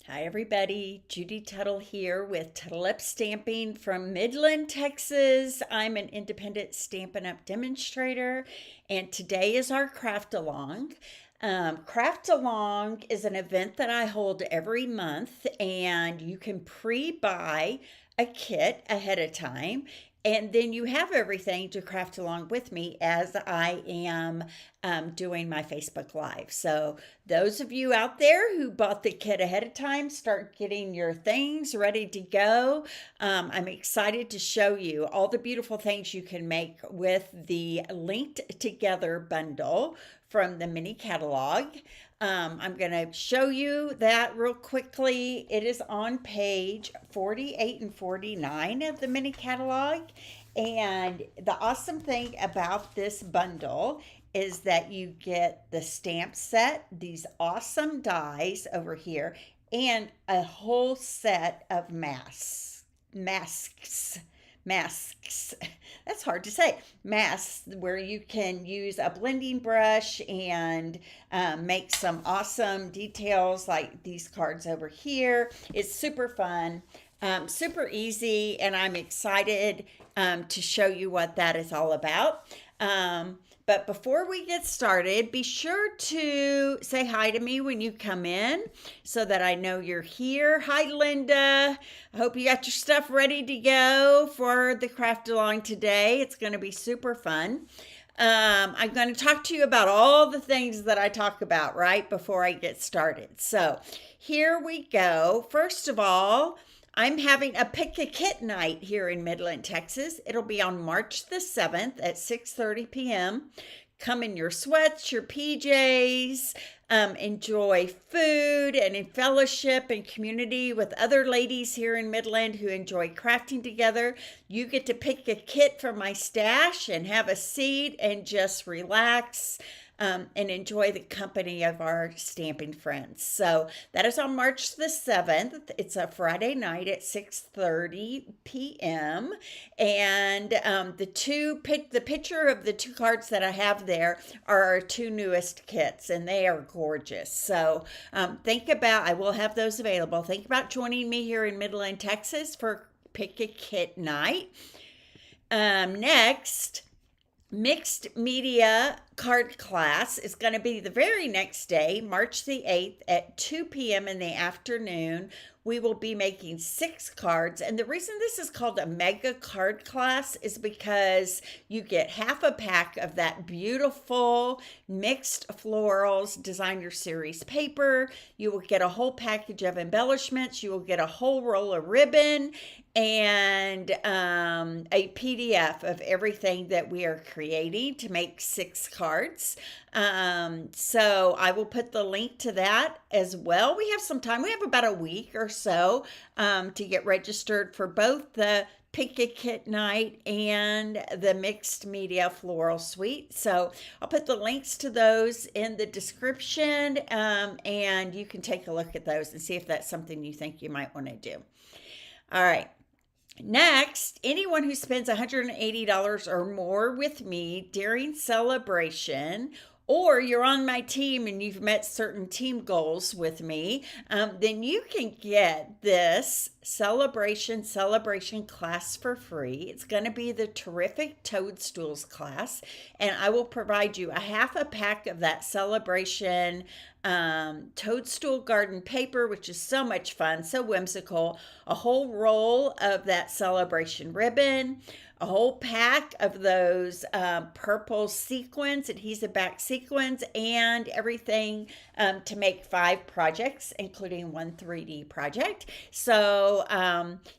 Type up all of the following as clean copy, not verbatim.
Hi everybody, Judy Tuttle here with Tuttle Up Stamping from Midland, Texas. I'm an independent Stampin' Up demonstrator, and today is our craft along. Craft along is an event that I hold every month, and you can pre-buy a kit ahead of time. And then you have everything to craft along with me as I am doing my Facebook Live. So those of you out there who bought the kit ahead of time, start getting your things ready to go. I'm excited to show you all the beautiful things you can make with the linked together bundle from the mini catalog. I'm going to show you that real quickly. It is on page 48 and 49 of the mini catalog. And the awesome thing about this bundle is that you get the stamp set, these awesome dies over here, and a whole set of masks. That's hard to say. Masks where you can use a blending brush and make some awesome details like these cards over here. It's super fun, super easy, and I'm excited to show you what that is all about. But before we get started, be sure to say hi to me when you come in so that I know you're here. Hi, Linda. I hope you got your stuff ready to go for the craft along today. It's going to be super fun. I'm going to talk to you about all the things that I talk about right before I get started. So here we go. First of all, I'm having a pick a kit night here in Midland, Texas. It'll be on March the 7th at 6:30 p.m. Come in your sweats, your PJs, enjoy food and in fellowship and community with other ladies here in Midland who enjoy crafting together. You get to pick a kit from my stash and have a seat and just relax. And enjoy the company of our stamping friends. So that is on March the 7th. It's a Friday night at 6:30 p.m. And the picture of the two cards that I have there are our two newest kits, and they are gorgeous. So I will have those available. Think about joining me here in Midland, Texas for Pick a Kit night. Next, mixed media card class is going to be the very next day, March the 8th at 2 p.m. in the afternoon. We will be making 6 cards. And the reason this is called a mega card class is because you get half a pack of that beautiful mixed florals designer series paper. You will get a whole package of embellishments. You will get a whole roll of ribbon and a PDF of everything that we are creating to make 6 cards. So I will put the link to that as well. We have some time. We have about a week or so to get registered for both the Pick a Kit night and the mixed media floral suite. So I'll put the links to those in the description, and you can take a look at those and see if that's something you think you might want to do. All right. Next, anyone who spends $180 or more with me during celebration, or you're on my team and you've met certain team goals with me, then you can get this celebration class for free. It's going to be the Terrific Toadstools class, and I will provide you a half a pack of that celebration toadstool garden paper, which is so much fun, so whimsical, a whole roll of that celebration ribbon, a whole pack of those purple sequins, adhesive back sequins, and everything to make 5 projects, including one 3D project. So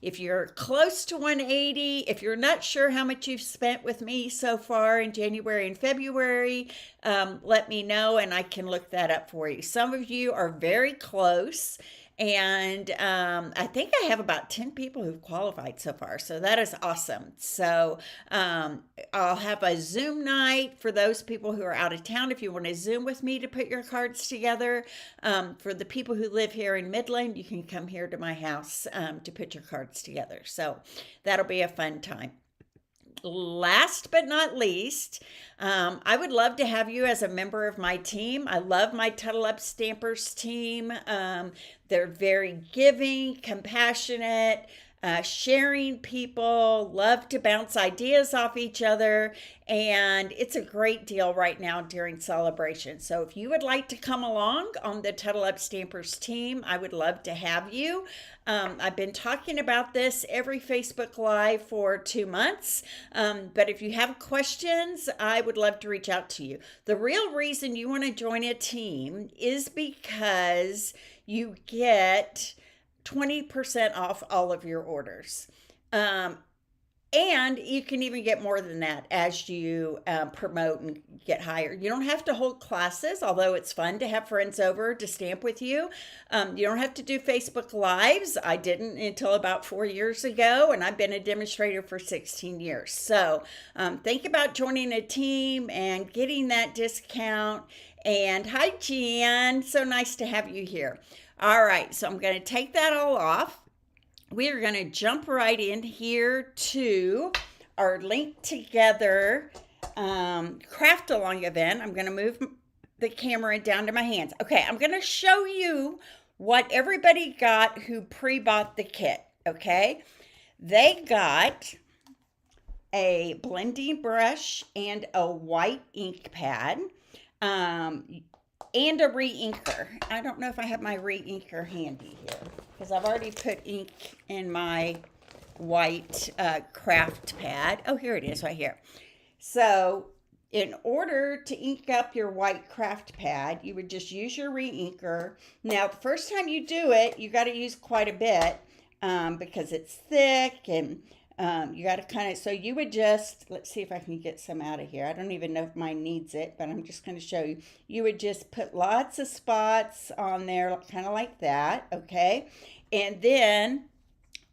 if you're close to 180, if you're not sure how much you've spent with me so far in January and February, let me know and I can look that up for you. Some of you are very close. And I think I have about 10 people who've qualified so far. So that is awesome. So I'll have a Zoom night for those people who are out of town. If you want to Zoom with me to put your cards together. For the people who live here in Midland, you can come here to my house to put your cards together. So that'll be a fun time. last but not least, I would love to have you as a member of my team. I love my Tuttle Up Stampers team. They're very giving, compassionate, sharing people, love to bounce ideas off each other, and it's a great deal right now during celebration. So if you would like to come along on the Tuttle Up Stampers team, I would love to have you. I've been talking about this every Facebook Live for 2 months, but if you have questions, I would love to reach out to you. The real reason you want to join a team is because you get 20% off all of your orders. And you can even get more than that as you promote and get higher. You don't have to hold classes, although it's fun to have friends over to stamp with you. You don't have to do Facebook Lives. I didn't until about 4 years ago, and I've been a demonstrator for 16 years. So think about joining a team and getting that discount. And hi, Jan. So nice to have you here. All right, so I'm going to take that all off. We are going to jump right in here to our linked together craft along event. I'm going to move the camera down to my hands. Okay, I'm going to show you what everybody got who pre-bought the kit, okay? They got a blending brush and a white ink pad. And a re-inker. I don't know if I have my re-inker handy here because I've already put ink in my white craft pad. Oh, here it is right here. So in order to ink up your white craft pad, you would just use your re-inker. Now, the first time you do it, you got to use quite a bit because it's thick and you got to kind of, so you would just, let's see if I can get some out of here. I don't even know if mine needs it, but I'm just going to show you. You would just put lots of spots on there, kind of like that, okay? And then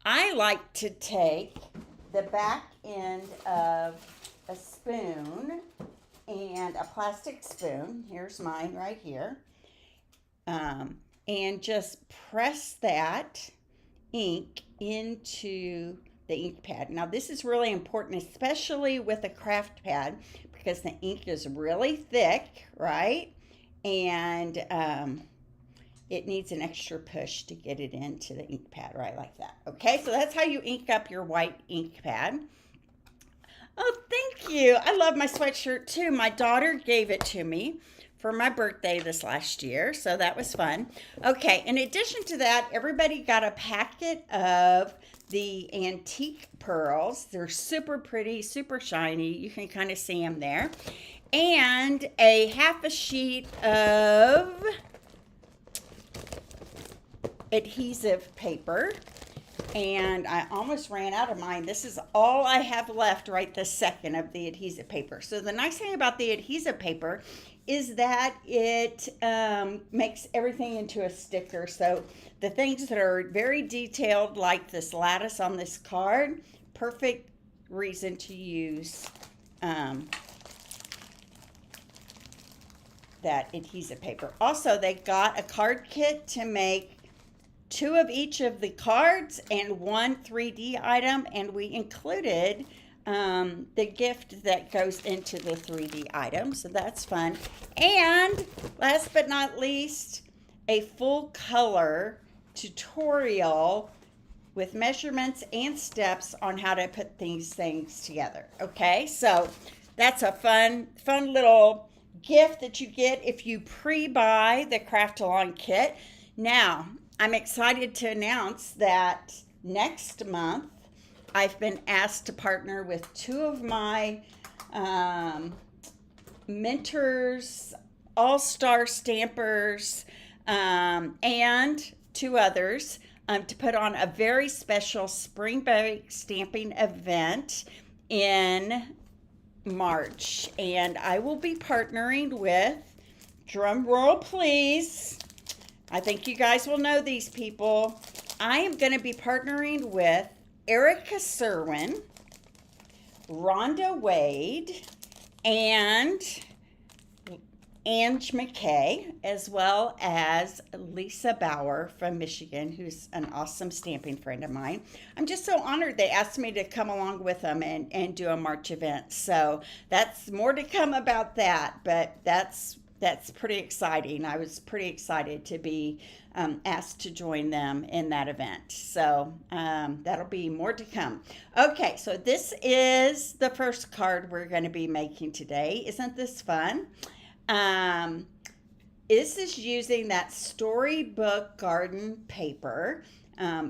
I like to take the back end of a spoon and a plastic spoon. Here's mine right here. And just press that ink into the ink pad. Now this is really important, especially with a craft pad, because the ink is really thick, right? And it needs an extra push to get it into the ink pad, right, like that. Okay, so that's how you ink up your white ink pad. Oh, thank you. I love my sweatshirt too. My daughter gave it to me for my birthday this last year, so that was fun. Okay, in addition to that, everybody got a packet of the antique pearls. They're super pretty, super shiny. You can kind of see them there. And a half a sheet of adhesive paper. And I almost ran out of mine. This is all I have left right this second of the adhesive paper. So the nice thing about the adhesive paper is that it makes everything into a sticker. So the things that are very detailed, like this lattice on this card, perfect reason to use that adhesive paper. Also, they got a card kit to make 2 of each of the cards and 1 3D item, and we included the gift that goes into the 3D item, so that's fun. And last but not least, a full color tutorial with measurements and steps on how to put these things together. Okay, so that's a fun little gift that you get if you pre-buy the Craft Along kit. Now, I'm excited to announce that next month I've been asked to partner with 2 of my mentors, all-star stampers, and 2 others to put on a very special spring break stamping event in March. And I will be partnering with, drum roll please, I think you guys will know these people. I am going to be partnering with Erica Serwin, Rhonda Wade, and Ange McKay, as well as Lisa Bauer from Michigan, who's an awesome stamping friend of mine. I'm just so honored they asked me to come along with them and do a March event. So that's more to come about that, but that's pretty exciting. I was pretty excited to be asked to join them in that event. So that'll be more to come. Okay, so this is the first card we're going to be making today. Isn't this fun? This is using that Storybook Garden paper.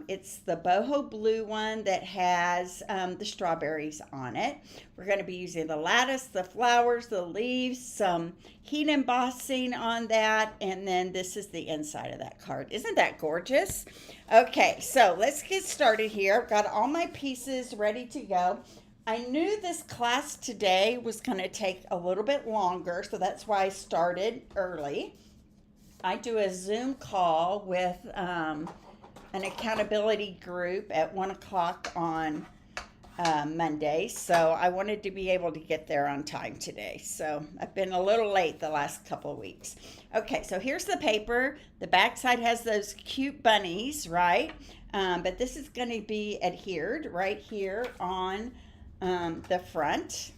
It's the boho blue one that has the strawberries on it. We're going to be using the lattice, the flowers, the leaves, some heat embossing on that, and then this is the inside of that card. Isn't that gorgeous? Okay, so let's get started here. I've got all my pieces ready to go. I knew this class today was going to take a little bit longer, so that's why I started early. I do a Zoom call with an accountability group at 1 o'clock on Monday, so I wanted to be able to get there on time today. So I've been a little late the last couple of weeks. Okay, so here's the paper. The backside has those cute bunnies, right? But this is going to be adhered right here on the front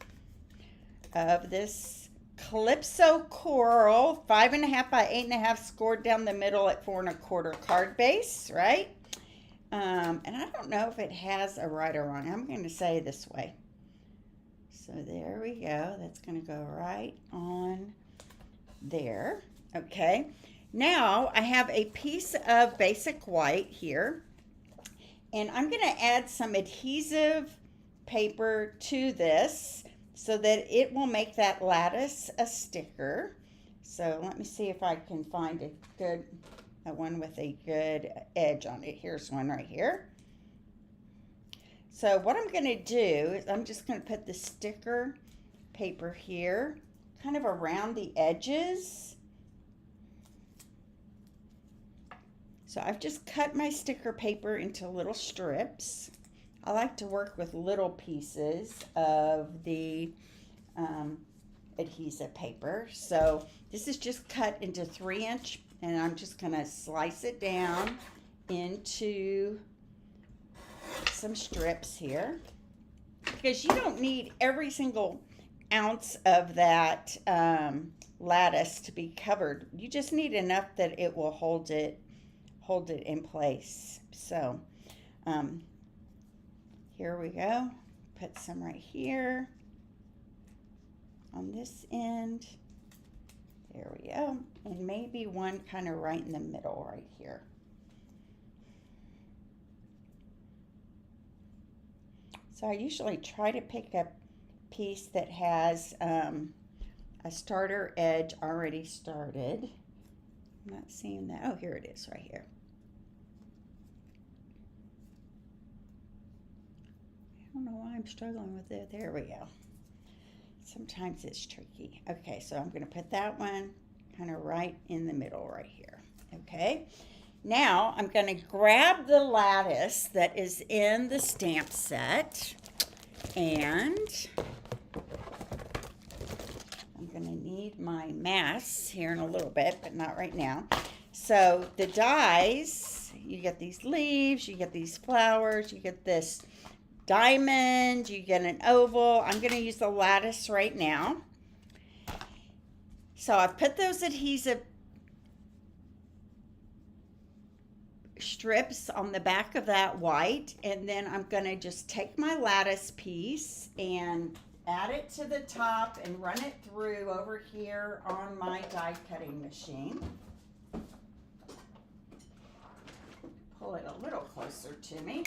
of this Calypso Coral 5.5 by 8.5 scored down the middle at 4 1/4 card base, right? And I don't know if it has a right or wrong. I'm going to say this way. So there we go. That's going to go right on there. Okay. Now I have a piece of basic white here, and I'm going to add some adhesive paper to this so that it will make that lattice a sticker. So let me see if I can find a one with a good edge on it. Here's one right here. So what I'm going to do is I'm just going to put the sticker paper here kind of around the edges. So I've just cut my sticker paper into little strips. I like to work with little pieces of the adhesive paper. So this is just cut into 3-inch, and I'm just going to slice it down into some strips here, because you don't need every single ounce of that lattice to be covered. You just need enough that it will hold it in place. So here we go. Put some right here on this end. There we go. And maybe one kind of right in the middle right here. So I usually try to pick a piece that has a starter edge already started. I'm not seeing that. Oh, here it is right here. I don't know why I'm struggling with it. There we go. Sometimes it's tricky. Okay, so I'm going to put that one kind of right in the middle right here. Okay. Now I'm going to grab the lattice that is in the stamp set, and I'm going to need my mass here in a little bit, but not right now. So the dies, you get these leaves, you get these flowers, you get this diamond, you get an oval. I'm going to use the lattice right now. So I've put those adhesive strips on the back of that white, and then I'm going to just take my lattice piece and add it to the top and run it through over here on my die cutting machine. Pull it a little closer to me.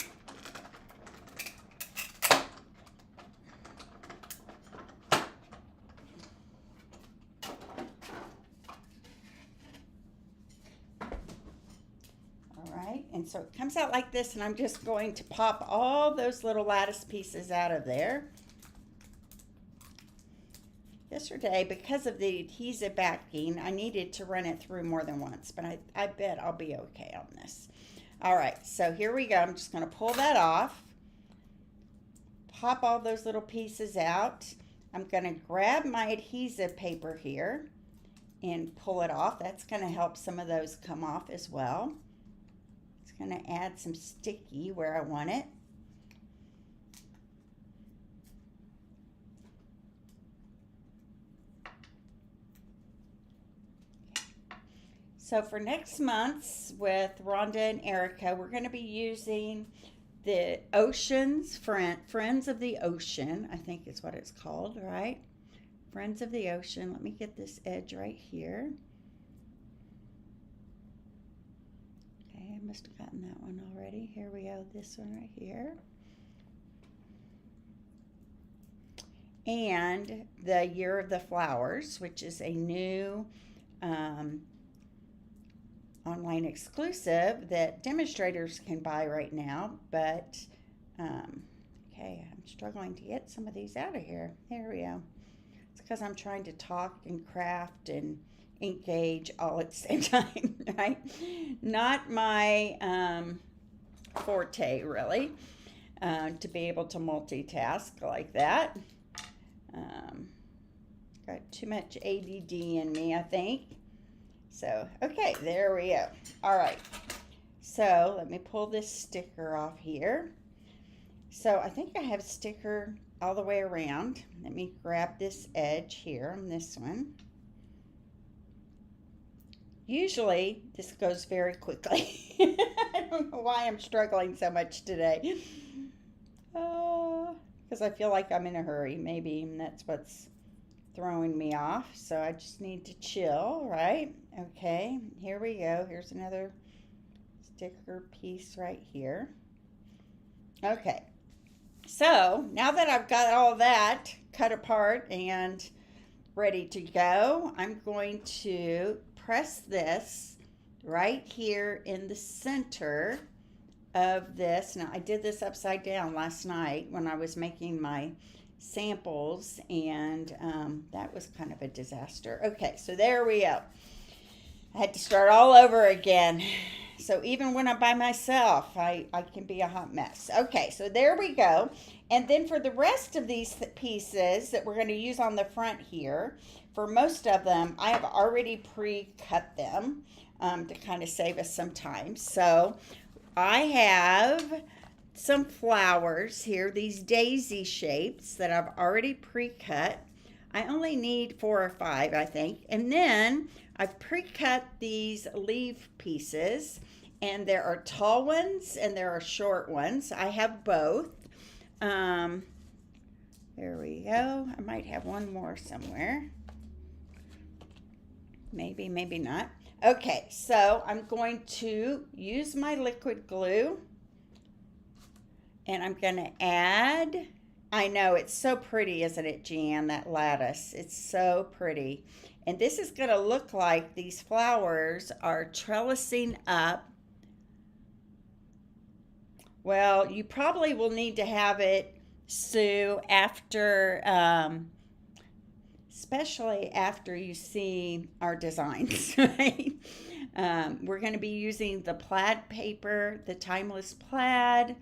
And so it comes out like this, and I'm just going to pop all those little lattice pieces out of there. Yesterday, because of the adhesive backing, I needed to run it through more than once, but I bet I'll be okay on this. All right, so here we go. I'm just going to pull that off, pop all those little pieces out. I'm going to grab my adhesive paper here and pull it off. That's going to help some of those come off as well. It's going to add some sticky where I want it. So for next month's with Rhonda and Erica, we're going to be using the Friends of the Ocean, I think is what it's called, right? Friends of the Ocean. Let me get this edge right here. Okay, I must have gotten that one already. Here we go, this one right here. And the Year of the Flowers, which is a new online exclusive that demonstrators can buy right now. But, okay, I'm struggling to get some of these out of here. There we go. It's because I'm trying to talk and craft and engage all at the same time, right? Not my forte, really, to be able to multitask like that. Got too much ADD in me, I think. So, okay, there we go. All right. So, let me pull this sticker off here. So, I think I have a sticker all the way around. Let me grab this edge here on this one. Usually, this goes very quickly. I don't know why I'm struggling so much today. Because I feel like I'm in a hurry. Maybe that's what's throwing me off. So I just need to chill, right? Okay, here we go. Here's another sticker piece right here. Okay, so now that I've got all that cut apart and ready to go, I'm going to press this right here in the center of this. Now, I did this upside down last night when I was making my samples, and that was kind of a disaster. Okay, so there we go. I had to start all over again. So even when I'm by myself, I can be a hot mess. Okay, so there we go. And then for the rest of these pieces that we're going to use on the front here, for most of them, I have already pre-cut them to kind of save us some time. So I have some flowers here, these daisy shapes that I've already pre-cut. I only need 4 or 5, I think. And then I've pre-cut these leaf pieces, and there are tall ones and there are short ones. I have both. There we go. I might have one more somewhere. Maybe, maybe not. Okay, so I'm going to use my liquid glue, and I'm going to add, I know, it's so pretty, isn't it, Jan, that lattice? It's so pretty. And this is going to look like these flowers are trellising up. Well, you probably will need to have it, Sue, after, especially after you see our designs, right? We're going to be using the plaid paper, the Timeless Plaid,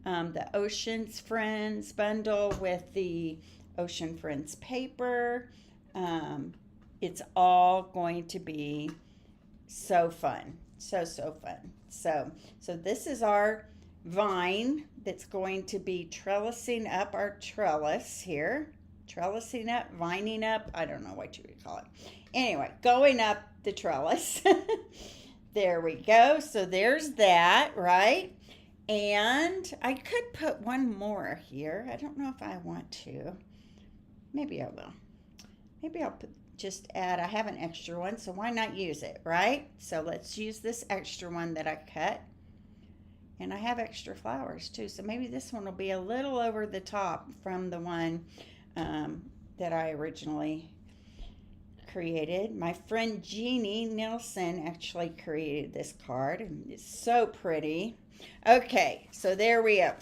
the Ocean's Friends bundle with the Ocean Friends paper. It's all going to be so fun. So fun. So this is our vine that's going to be trellising up our trellis here. Trellising up, vining up, I don't know what you would call it. Anyway, going up the trellis. There we go. So there's that, right? And I could put one more here. I don't know if I want to. Maybe I will. Maybe I'll just add, I have an extra one, so why not use it, right? So let's use this extra one that I cut. And I have extra flowers too, so maybe this one will be a little over the top from the one that I originally created. My friend Jeannie Nilsson actually created this card, and it's so pretty. Okay, so there we go.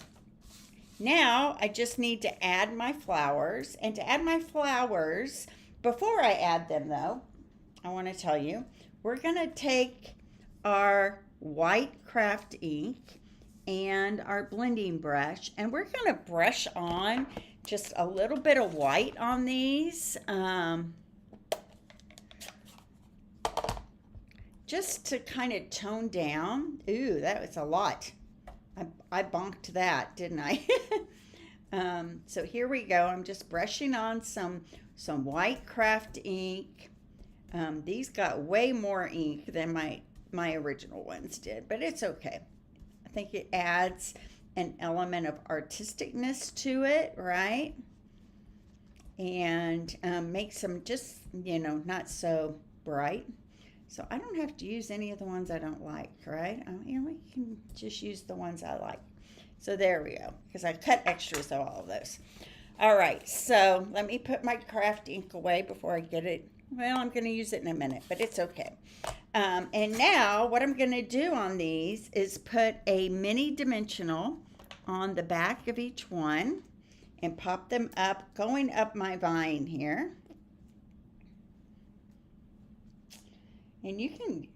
Now I just need to add my flowers, and to add my flowers, before I add them though, I want to tell you, we're going to take our white craft ink and our blending brush, and we're going to brush on just a little bit of white on these. just to kind of tone down. Ooh, that was a lot. I bonked that, didn't I? So here we go. I'm just brushing on some white craft ink. These got way more ink than my original ones did, but it's okay. I think it adds an element of artisticness to it, right? And makes them just, not so bright. So I don't have to use any of the ones I don't like, right? We can just use the ones I like. So there we go, because I cut extras of all of those. All right, so let me put my craft ink away before I get it. Well, I'm going to use it in a minute, but it's okay. And now what I'm going to do on these is put a mini dimensional on the back of each one and pop them up, going up my vine here. And you can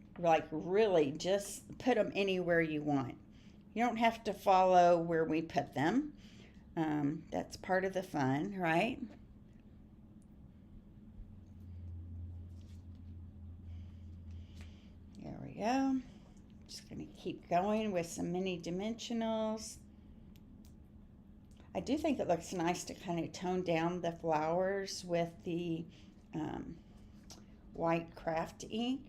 really just put them anywhere you want. You don't have to follow where we put them. That's part of the fun, right? There we go. Just going to keep going with some mini dimensionals. I do think it looks nice to kind of tone down the flowers with the white craft ink.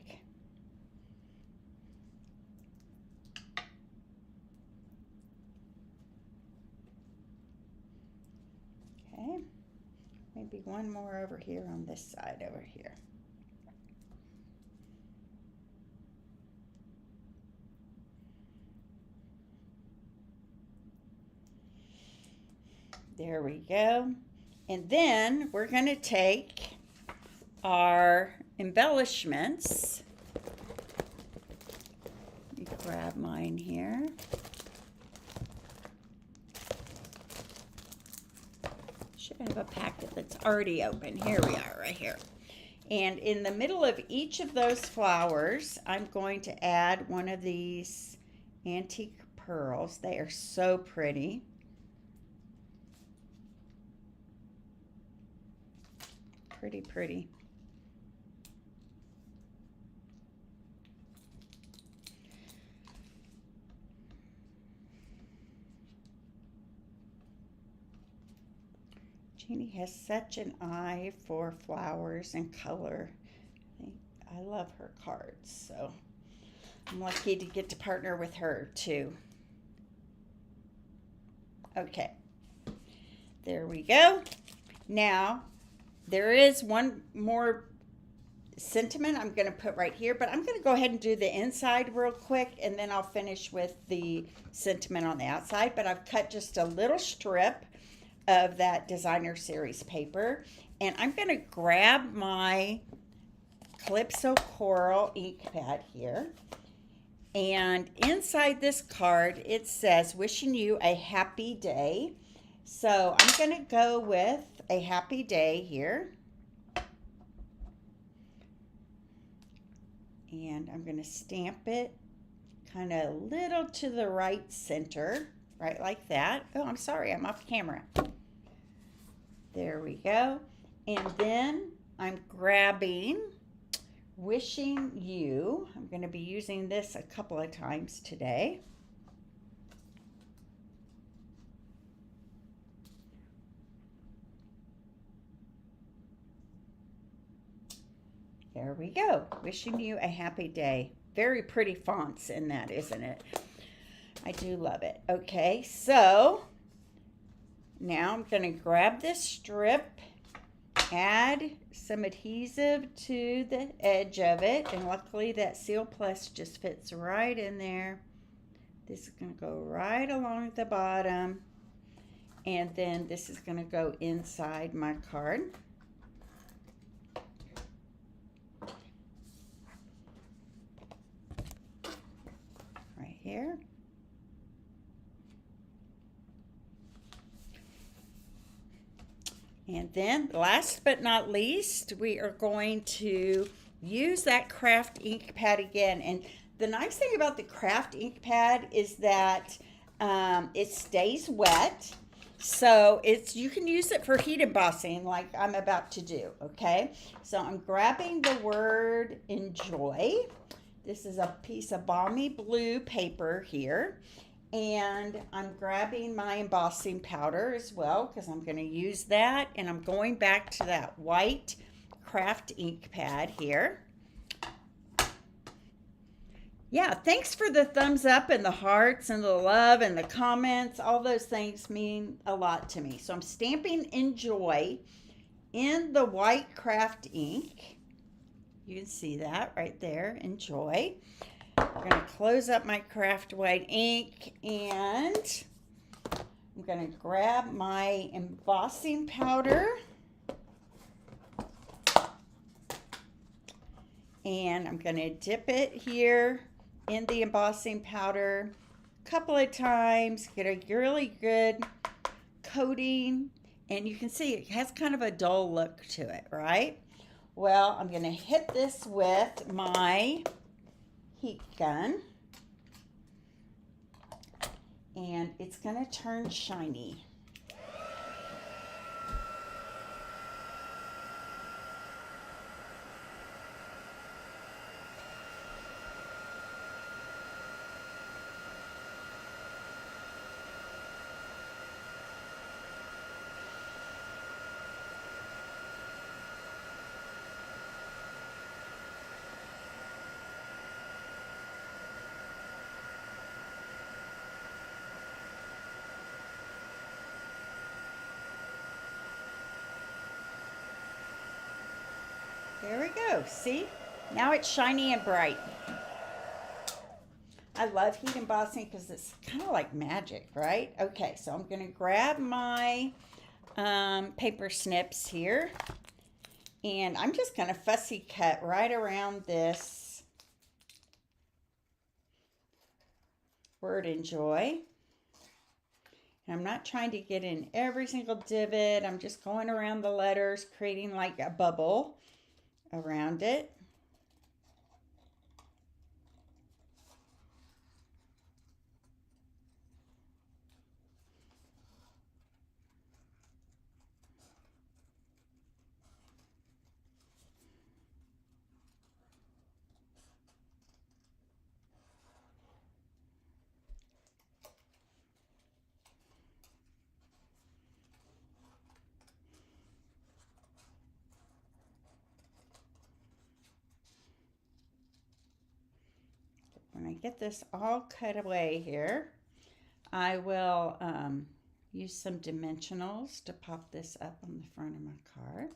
Okay, maybe one more over here on this side over here. There we go. And then we're going to take our embellishments. Let me grab mine here. Should have a packet that's already open. Here we are, right here. And in the middle of each of those flowers, I'm going to add one of these antique pearls. They are so pretty. Pretty, pretty. Jeannie has such an eye for flowers and color. I love her cards, so I'm lucky to get to partner with her too. Okay, there we go. Now, there is one more sentiment I'm going to put right here, but I'm going to go ahead and do the inside real quick, and then I'll finish with the sentiment on the outside. But I've cut just a little strip of that designer series paper, and I'm going to grab my Calypso Coral ink pad here. And inside this card, it says, wishing you a happy day. So I'm going to go with a happy day here. And I'm going to stamp it kind of a little to the right center, right like that. Oh, I'm sorry, I'm off camera. There we go. And then I'm grabbing wishing you. I'm going to be using this a couple of times today. There we go. Wishing you a happy day. Very pretty fonts in that, isn't it? I do love it. Okay, so now I'm going to grab this strip, add some adhesive to the edge of it, and luckily that Seal Plus just fits right in there. This is going to go right along the bottom, and then this is going to go inside my card. Right here. And then last but not least, we are going to use that craft ink pad again. And the nice thing about the craft ink pad is that it stays wet. So you can use it for heat embossing like I'm about to do, okay? So I'm grabbing the word enjoy. This is a piece of balmy blue paper here. And I'm grabbing my embossing powder as well because I'm going to use that. And I'm going back to that white craft ink pad here. Yeah, thanks for the thumbs up and the hearts and the love and the comments. All those things mean a lot to me. So I'm stamping Enjoy in the white craft ink. You can see that right there, Enjoy. I'm going to close up my craft white ink and I'm going to grab my embossing powder and I'm going to dip it here in the embossing powder a couple of times, get a really good coating, and you can see it has kind of a dull look to it, right? Well, I'm going to hit this with my heat gun and it's going to turn shiny. There we go. See? Now it's shiny and bright. I love heat embossing because it's kind of like magic, right? Okay, so I'm going to grab my paper snips here. And I'm just going to fussy cut right around this word Enjoy. And I'm not trying to get in every single divot. I'm just going around the letters, creating like a bubble around it. When I get this all cut away here, I will use some dimensionals to pop this up on the front of my card.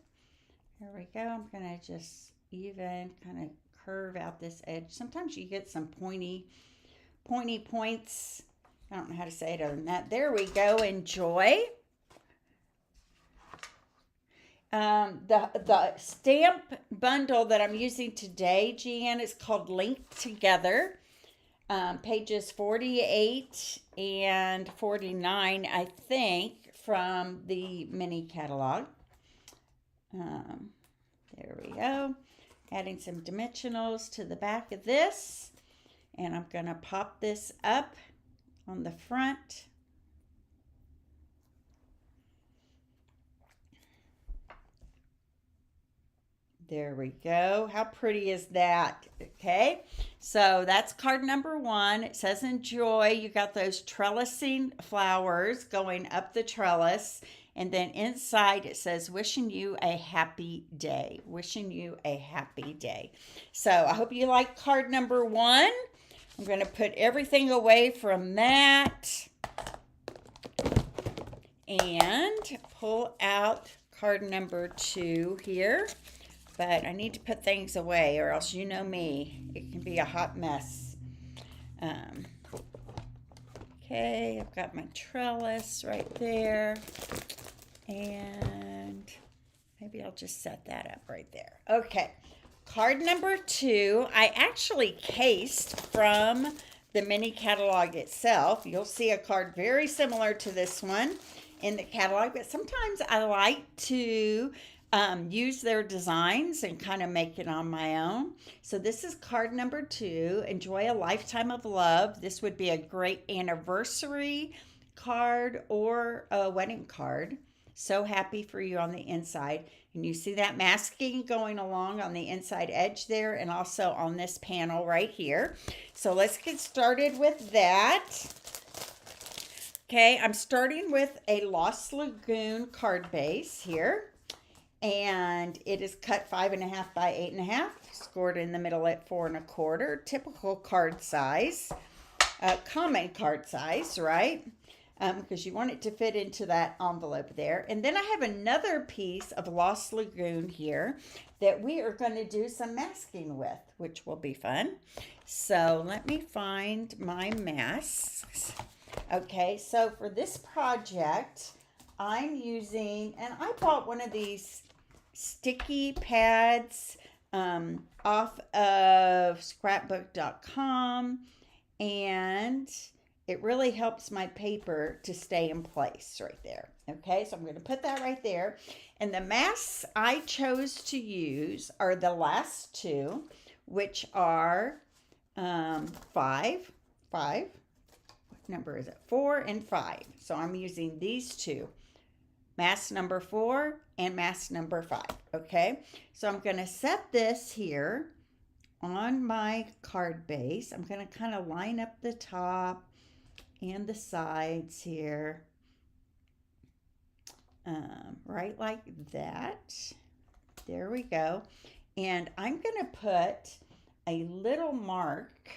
Here we go. I'm going to just even kind of curve out this edge. Sometimes you get some pointy points. I don't know how to say it other than that. There we go. Enjoy. The stamp bundle that I'm using today, Jeanne, is called Linked Together. Pages 48 and 49, I think, from the mini catalog. There we go. Adding some dimensionals to the back of this. And I'm going to pop this up on the front. There we go. How pretty is that? Okay, so that's card number 1. It says Enjoy. You got those trellising flowers going up the trellis. And then inside it says, wishing you a happy day. Wishing you a happy day. So I hope you like card number 1. I'm going to put everything away from that. And pull out card number 2 here. But I need to put things away or else you know me. It can be a hot mess. Okay, I've got my trellis right there. And maybe I'll just set that up right there. Okay, card number 2, I actually cased from the mini catalog itself. You'll see a card very similar to this one in the catalog, but sometimes I like to use their designs and kind of make it on my own. So this is card number 2, Enjoy a Lifetime of Love. This would be a great anniversary card or a wedding card. So happy for you on the inside. And you see that masking going along on the inside edge there and also on this panel right here. So let's get started with that. Okay, I'm starting with a Lost Lagoon card base here. And it is cut 5.5 by 8.5, scored in the middle at 4 1/4. Typical card size, common card size, right? Because you want it to fit into that envelope there. And then I have another piece of Lost Lagoon here that we are going to do some masking with, which will be fun. So let me find my masks. Okay, so for this project, I'm using, and I bought one of these sticky pads off of scrapbook.com, and it really helps my paper to stay in place right there. Okay, so I'm going to put that right there. And the masks I chose to use are the last two, which are 5. What number is it? 4 and 5. So I'm using these two. Mask number 4 and mask number 5. Okay, so I'm going to set this here on my card base. I'm going to kind of line up the top and the sides here, right like that. There we go. And I'm going to put a little mark.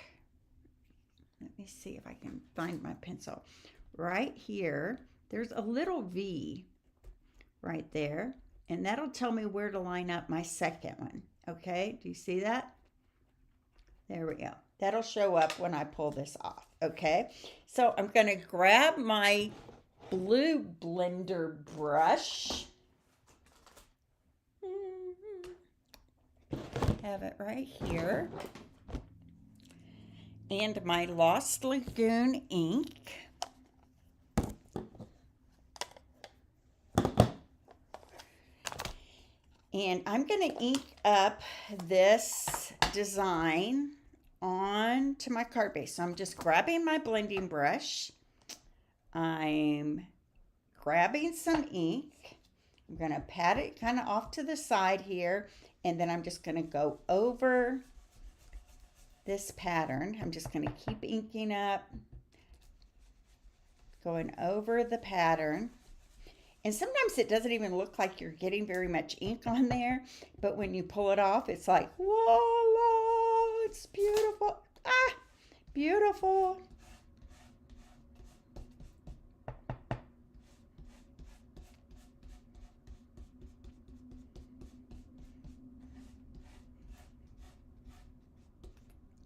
Let me see if I can find my pencil. Right here, there's a little V right there, and that'll tell me where to line up my second one. Okay, do you see that? There we go. That'll show up when I pull this off. Okay, so I'm going to grab my blue blender brush. Have it right here. And my Lost Lagoon ink. And I'm going to ink up this design onto my card base. So I'm just grabbing my blending brush. I'm grabbing some ink. I'm going to pat it kind of off to the side here. And then I'm just going to go over this pattern. I'm just going to keep inking up, going over the pattern. And sometimes it doesn't even look like you're getting very much ink on there, but when you pull it off, it's like, voila, it's beautiful. Ah, beautiful.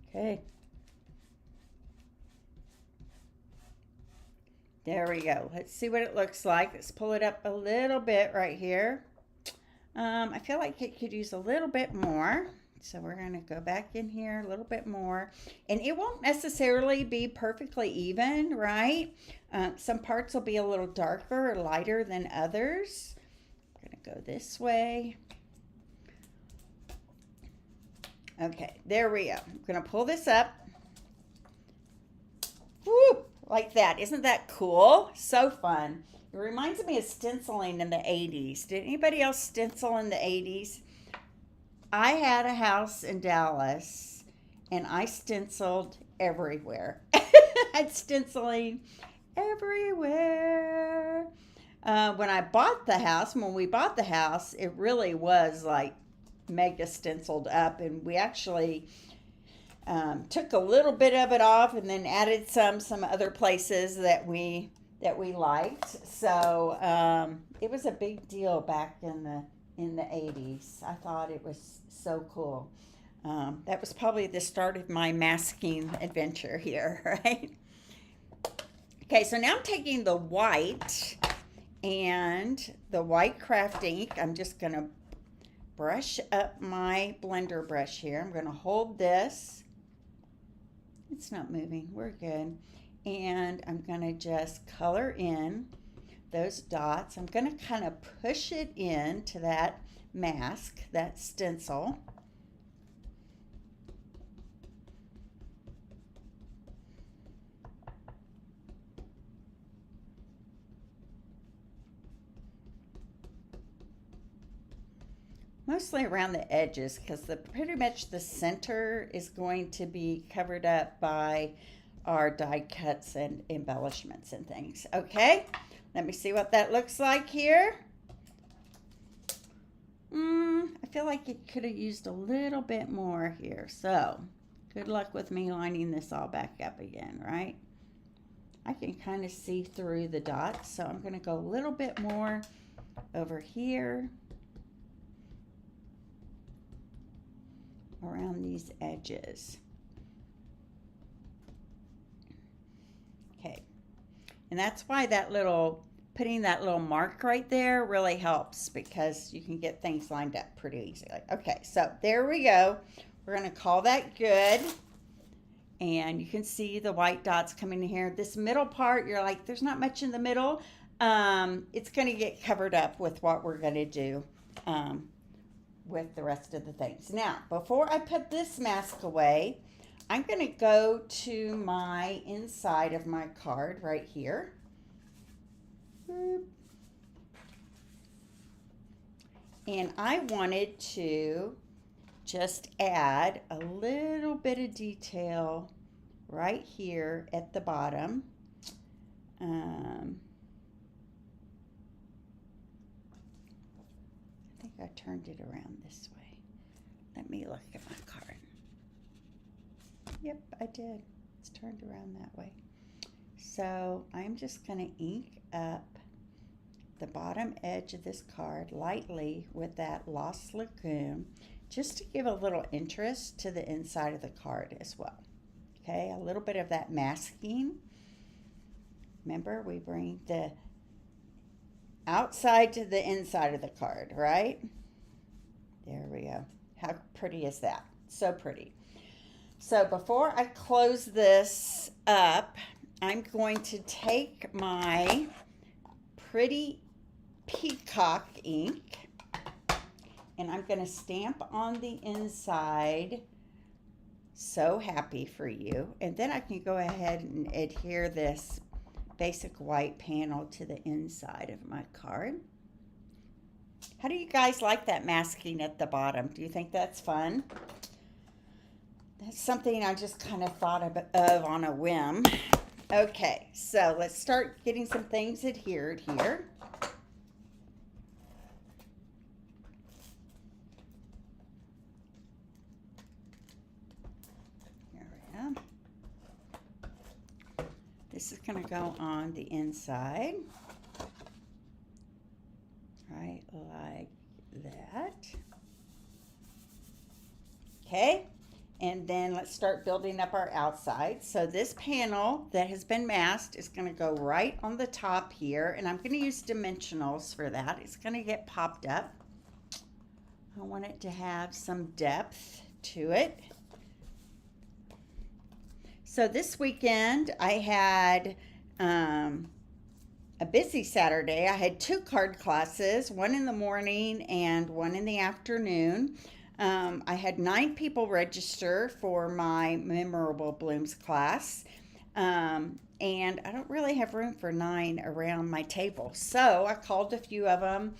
Okay. There we go. Let's see what it looks like. Let's pull it up a little bit right here. I feel like it could use a little bit more. So we're going to go back in here a little bit more. And it won't necessarily be perfectly even, right? Some parts will be a little darker or lighter than others. I'm going to go this way. Okay, there we go. I'm going to pull this up. Woo! Like that. Isn't that cool? So fun. It reminds me of stenciling in the 80s. Did anybody else stencil in the 80s? I had a house in Dallas, and I stenciled everywhere. I had stenciling everywhere. When we bought the house, it really was like mega stenciled up, and we actually took a little bit of it off and then added some other places that we liked. So it was a big deal back in the 80s. I thought it was so cool. That was probably the start of my masking adventure here, right? Okay, so now I'm taking the white and the white craft ink. I'm just going to brush up my blender brush here. I'm going to hold this. It's not moving. We're good. And I'm going to just color in those dots. I'm going to kind of push it into that mask, that stencil. mostly around the edges, because pretty much the center is going to be covered up by our die cuts and embellishments and things. Okay, let me see what that looks like here. I feel like it could have used a little bit more here, so good luck with me lining this all back up again, right? I can kind of see through the dots, so I'm going to go a little bit more over here around these edges. Okay, and that's why putting that little mark right there really helps, because you can get things lined up pretty easily. Okay, so there we go. We're going to call that good. And you can see the white dots coming in here. This middle part, you're like, there's not much in the middle. It's going to get covered up with what we're going to do with the rest of the things. Now, before I put this mask away, I'm going to go to my inside of my card right here. And I wanted to just add a little bit of detail right here at the bottom. I think I turned it around this way. Let me look at my card. Yep, I did. It's turned around that way. So I'm just going to ink up the bottom edge of this card lightly with that Lost Lagoon, just to give a little interest to the inside of the card as well. Okay, a little bit of that masking. Remember, we bring the outside to the inside of the card, right? There we go. How pretty is that? So pretty. So before I close this up, I'm going to take my pretty peacock ink and I'm going to stamp on the inside, So Happy for You. And then I can go ahead and adhere this basic white panel to the inside of my card. How do you guys like that masking at the bottom? Do you think that's fun? That's something I just kind of thought of on a whim. Okay, so let's start getting some things adhered here. There we go. This is going to go on the inside. Right like that. Okay. And then let's start building up our outside. So this panel that has been masked is going to go right on the top here. And I'm going to use dimensionals for that. It's going to get popped up. I want it to have some depth to it. So this weekend I had a busy Saturday. I had 2 card classes, one in the morning and one in the afternoon. I had 9 people register for my Memorable Blooms class, and I don't really have room for 9 around my table. So I called a few of them.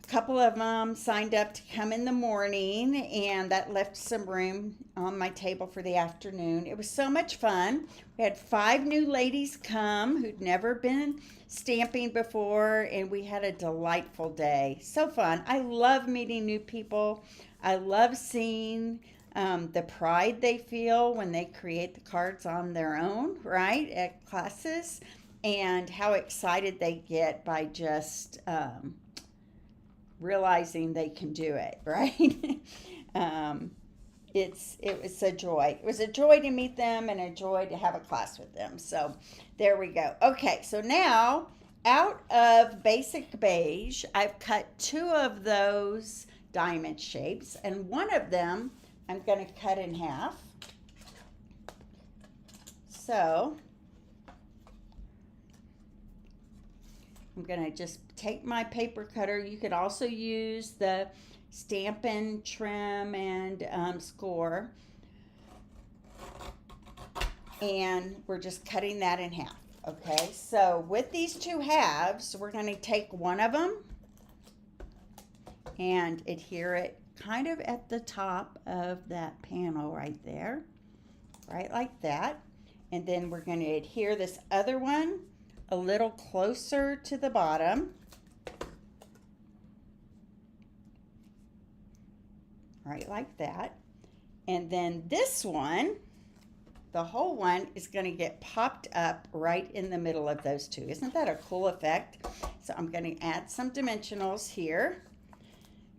A couple of them signed up to come in the morning, and that left some room on my table for the afternoon. It was so much fun. We had 5 new ladies come who'd never been stamping before, and we had a delightful day. So fun. I love meeting new people. I love seeing the pride they feel when they create the cards on their own, right, at classes, and how excited they get by just realizing they can do it, right? It was a joy. It was a joy to meet them and a joy to have a class with them. So there we go. Okay, so now out of basic beige, I've cut 2 of those diamond shapes, and one of them I'm going to cut in half. So I'm going to just take my paper cutter. You could also use the Stampin' Trim and Score, and we're just cutting that in half. Okay, so with these 2 halves, we're going to take one of them and adhere it kind of at the top of that panel right there, right like that. And then we're going to adhere this other one a little closer to the bottom. Right like that. And then this one, the whole one is going to get popped up right in the middle of those two. Isn't that a cool effect? So I'm going to add some dimensionals here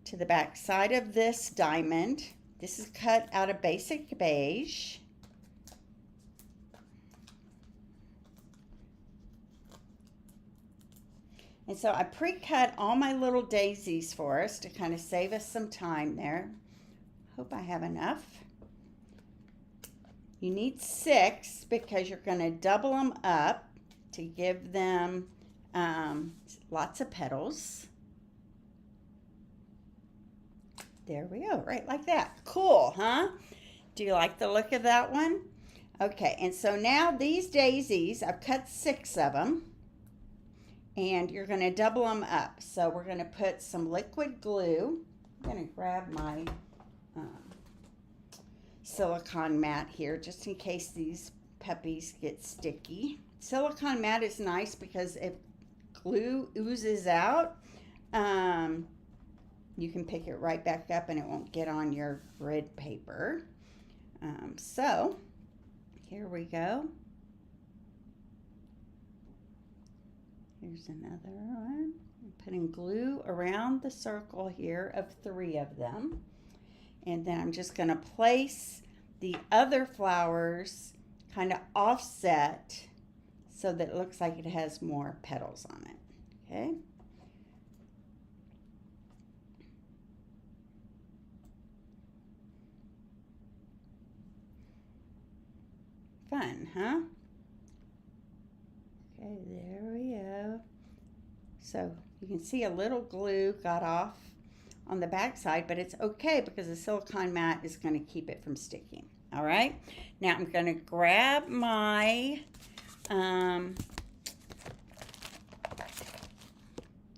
to the back side of this diamond. This is cut out of basic beige. And so I pre-cut all my little daisies for us to kind of save us some time there. Hope I have enough. You need 6 because you're going to double them up to give them lots of petals. There we go, right like that. Cool, huh? Do you like the look of that one? Okay, and so now these daisies, I've cut 6 of them. And you're going to double them up. So we're going to put some liquid glue. I'm going to grab my silicone mat here just in case these puppies get sticky. Silicone mat is nice because if glue oozes out, you can pick it right back up and it won't get on your grid paper. So here we go. Here's another one. I'm putting glue around the circle here of 3 of them. And then I'm just going to place the other flowers kind of offset so that it looks like it has more petals on it. Okay. Fun, huh? Okay, there we go. So you can see a little glue got off on the back side, but it's okay because the silicone mat is going to keep it from sticking. All right. Now I'm going to grab my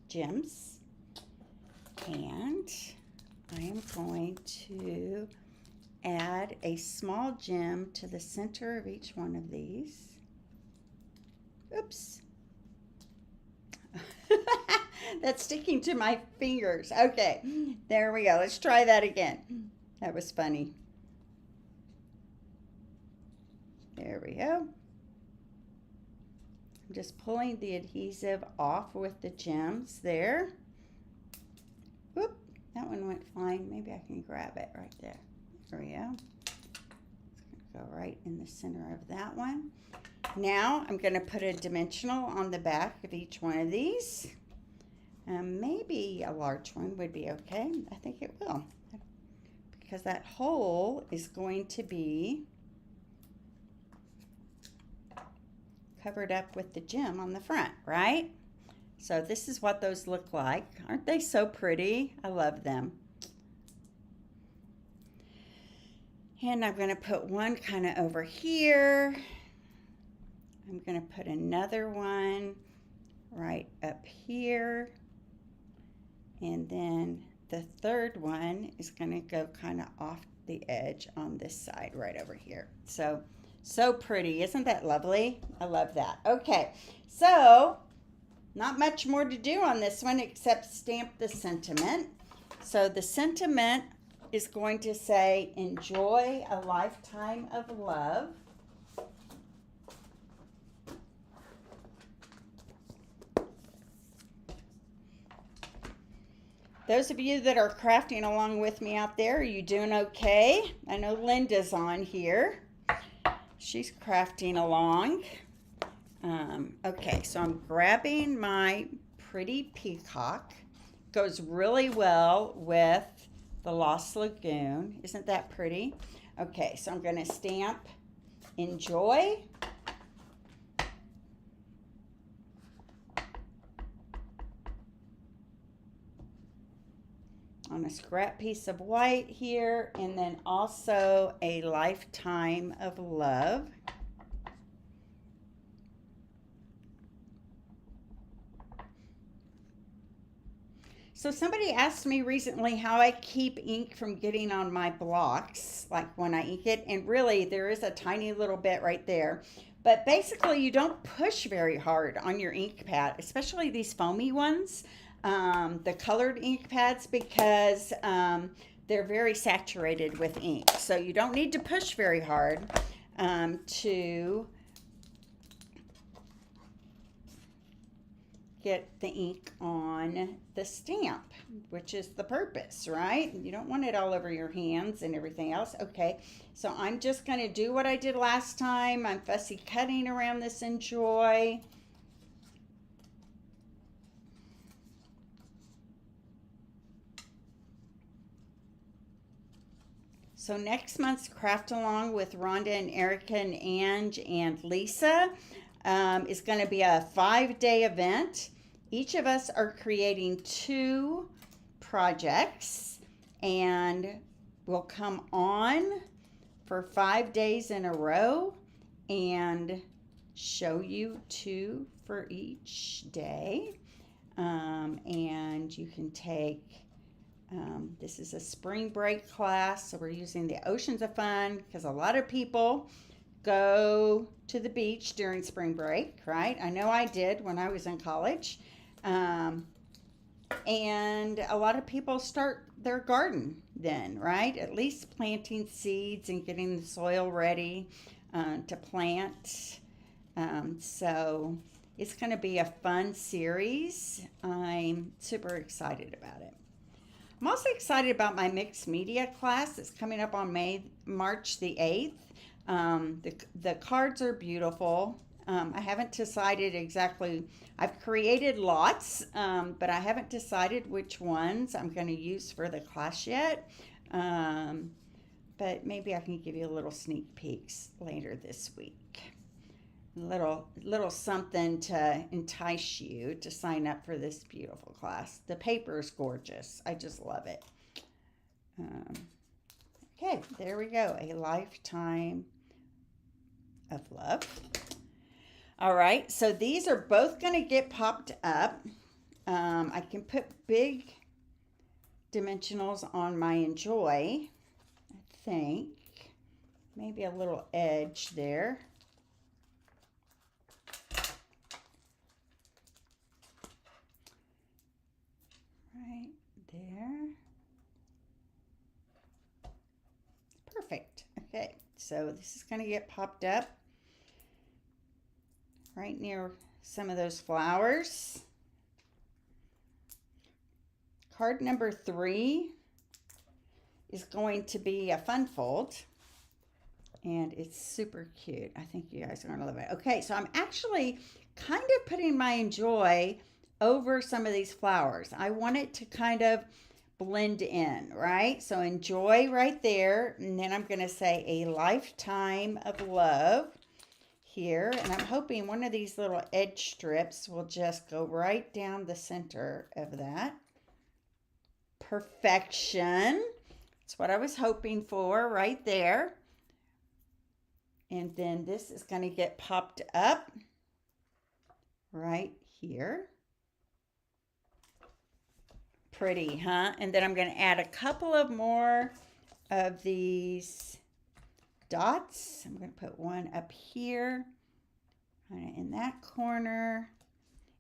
gems and I am going to add a small gem to the center of each one of these. Oops. That's sticking to my fingers. Okay, there we go. Let's try that again. That was funny. There we go. I'm just pulling the adhesive off with the gems there. Whoop, that one went flying. Maybe I can grab it right there. There we go. It's going to go right in the center of that one. Now I'm going to put a dimensional on the back of each one of these. Maybe a large one would be okay. I think it will, because that hole is going to be covered up with the gem on the front, right? So this is what those look like. Aren't they so pretty? I love them. And I'm going to put one kind of over here. I'm going to put another one right up here. And then the third one is going to go kind of off the edge on this side right over here. So pretty. Isn't that lovely? I love that. Okay, so not much more to do on this one except stamp the sentiment. So the sentiment is going to say, enjoy a lifetime of love. Those of you that are crafting along with me out there, are you doing okay? I know Linda's on here. She's crafting along. Okay, so I'm grabbing my pretty peacock. Goes really well with the Lost Lagoon. Isn't that pretty? Okay, so I'm going to stamp enjoy. On a scrap piece of white here, and then also a lifetime of love. So somebody asked me recently how I keep ink from getting on my blocks, like when I ink it, and really there is a tiny little bit right there. But basically, you don't push very hard on your ink pad, especially these foamy ones, the colored ink pads, because they're very saturated with ink. So you don't need to push very hard to get the ink on the stamp, which is the purpose, right? You don't want it all over your hands and everything else. Okay, so I'm just going to do what I did last time. I'm fussy cutting around this Enjoy. So next month's craft along with Rhonda and Erica and Ange and Lisa is going to be a 5-day event. Each of us are creating 2 projects, and we'll come on for 5 days in a row and show you 2 for each day. And you can take, this is a spring break class, so we're using the Oceans of Fun because a lot of people go to the beach during spring break, right? I know I did when I was in college. And a lot of people start their garden then, right? At least planting seeds and getting the soil ready to plant. So it's going to be a fun series. I'm super excited about it. I'm also excited about my mixed media class that's coming up on March the 8th. The cards are beautiful. I haven't decided exactly. I've created lots, but I haven't decided which ones I'm going to use for the class yet. But maybe I can give you a little sneak peeks later this week. Little something to entice you to sign up for this beautiful class. The paper is gorgeous. I just love it. Okay, there we go. A lifetime of love. All right, so these are both going to get popped up. I can put big dimensionals on my Enjoy, I think. Maybe a little edge there. Right there. Perfect. Okay, so this is going to get popped up right near some of those flowers. Card number 3 is going to be a fun fold, and it's super cute. I think you guys are going to love it. Okay, so I'm actually kind of putting my Enjoy over some of these flowers. I want it to kind of blend in, right? So Enjoy right there, and then I'm going to say a lifetime of love here, and I'm hoping one of these little edge strips will just go right down the center of that. Perfection. That's what I was hoping for right there. And then this is going to get popped up right here. Pretty, huh? And then I'm going to add a couple of more of these dots. I'm going to put one up here, in that corner,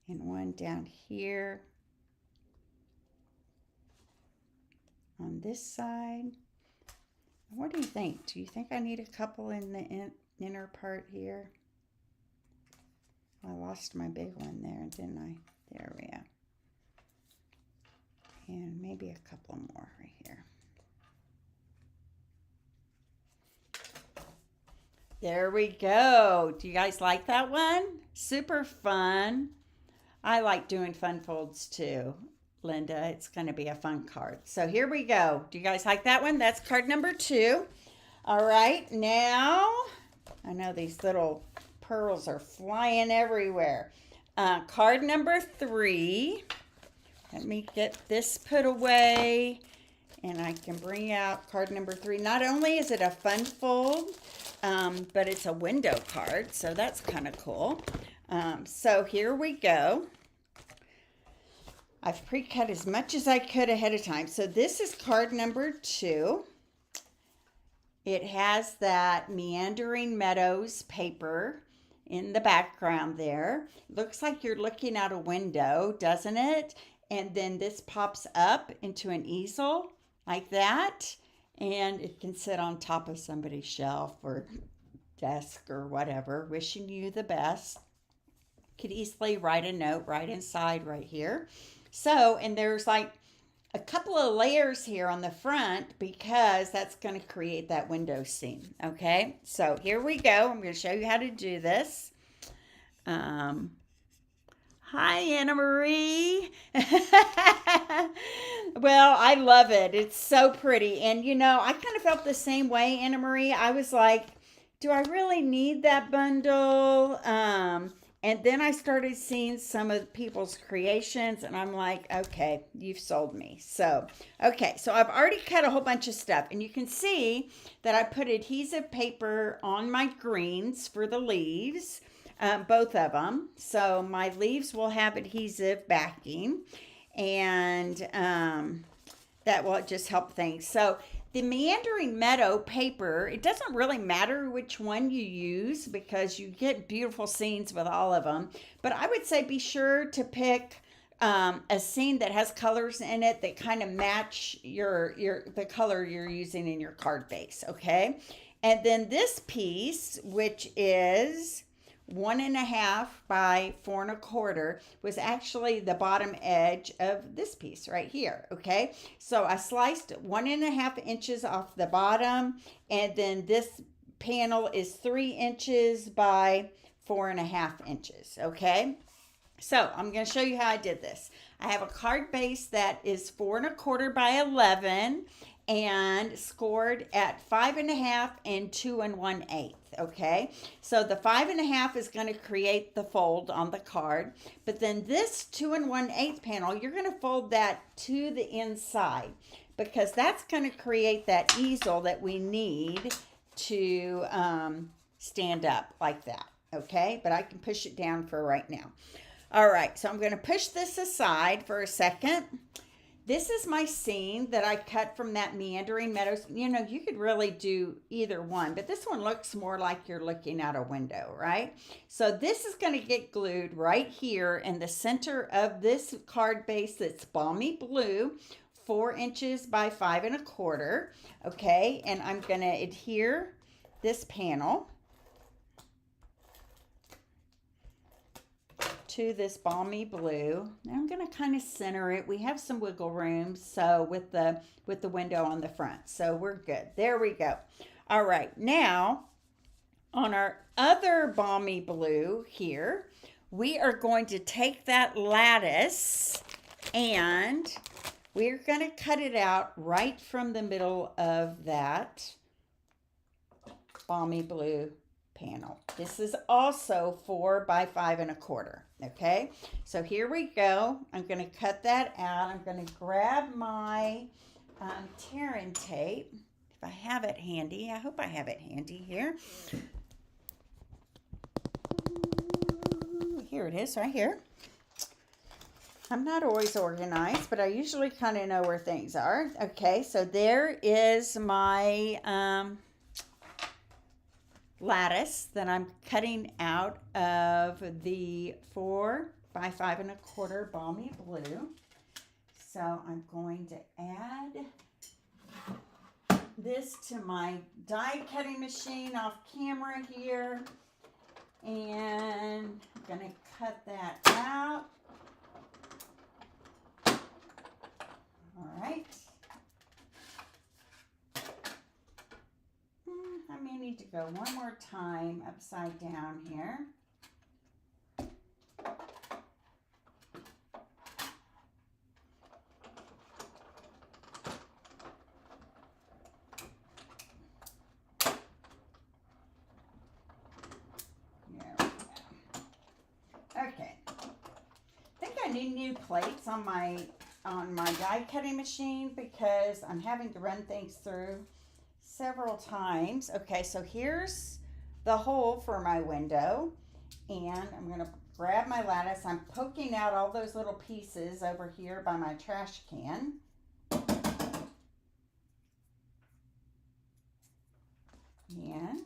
and one down here on this side. What do you think? Do you think I need a couple in the inner part here? I lost my big one there, didn't I? There we go. And maybe a couple more right here. There we go. Do you guys like that one? Super fun. I like doing fun folds too, Linda. It's going to be a fun card. So here we go. Do you guys like that one? That's card number 2. All right. Now, I know these little pearls are flying everywhere. Card number 3. Let me get this put away, and I can bring out card number 3. Not only is it a fun fold, but it's a window card, so that's kind of cool. So here we go. I've pre-cut as much as I could ahead of time. So this is card number 2. It has that Meandering Meadows paper in the background there. Looks like you're looking out a window, doesn't it? And then this pops up into an easel like that. And it can sit on top of somebody's shelf or desk or whatever. Wishing you the best. Could easily write a note right inside right here. So, and there's like a couple of layers here on the front because that's going to create that window scene. Okay, so here we go. I'm going to show you how to do this. Hi, Anna Marie. Well, I love it. It's so pretty. And you know, I kind of felt the same way, Anna Marie. I was like, do I really need that bundle? And then I started seeing some of people's creations and I'm like, okay, you've sold me. So, okay, so I've already cut a whole bunch of stuff and you can see that I put adhesive paper on my greens for the leaves, both of them. So my leaves will have adhesive backing and that will just help things. So the Meandering Meadow paper, it doesn't really matter which one you use because you get beautiful scenes with all of them. But I would say be sure to pick a scene that has colors in it that kind of match the color you're using in your card base, okay? And then this piece, which is 1.5 by 4.25, was actually the bottom edge of this piece right here. Okay, so I sliced 1.5 inches off the bottom, and then this panel is 3 inches by 4.5 inches. Okay, so I'm going to show you how I did this. I have a card base that is 4.25 by 11 and scored at 5.5 and 2 1/8. Okay, so the 5.5 is going to create the fold on the card, but then this 2 1/8 panel, you're going to fold that to the inside because that's going to create that easel that we need to stand up like that. Okay, but I can push it down for right now. All right, so I'm going to push this aside for a second. This is my scene that I cut from that Meandering Meadows. You know, you could really do either one, but this one looks more like you're looking out a window, right? So this is going to get glued right here in the center of this card base that's balmy blue, 4 inches by 5.25. Okay, and I'm going to adhere this panel to this balmy blue. Now I'm going to kind of center it. We have some wiggle room, so with the window on the front, so we're good. There we go. All right, now on our other balmy blue here, we are going to take that lattice and we're going to cut it out right from the middle of that balmy blue panel. This is also 4 by 5.25. Okay, so here we go. I'm going to cut that out. I'm going to grab my tear-in tape if I have it handy. I hope I have it handy here. Here it is right here. I'm not always organized, but I usually kind of know where things are. Okay, so there is my lattice that I'm cutting out of the 4 by 5.25 balmy blue. So I'm going to add this to my die cutting machine off camera here, and I'm going to cut that out. All right. I may need to go one more time upside down here. There we go. Okay. I think I need new plates on my die cutting machine because I'm having to run things through several times. Okay, so here's the hole for my window, And I'm going to grab my lattice. I'm poking out all those little pieces over here by my trash can. And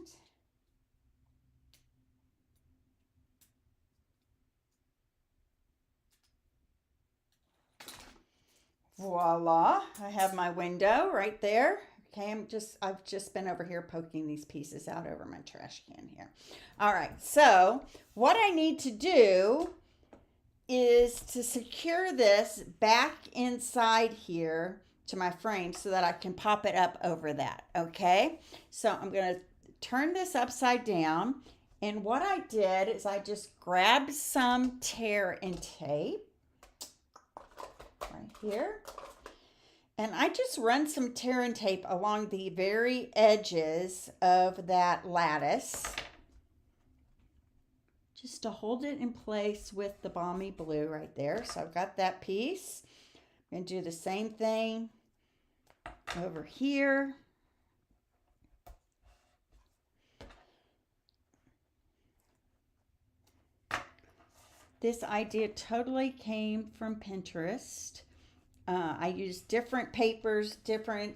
voila, I have my window right there. Okay, I've just been over here poking these pieces out over my trash can here. All right, so what I need to do is to secure this back inside here to my frame so that I can pop it up over that, okay? So I'm gonna turn this upside down, and what I did is I just grabbed some tear and tape right here. And I just run some tear and tape along the very edges of that lattice just to hold it in place with the balmy blue right there. So I've got that piece. I'm going to do the same thing over here. This idea totally came from Pinterest. I use different papers, different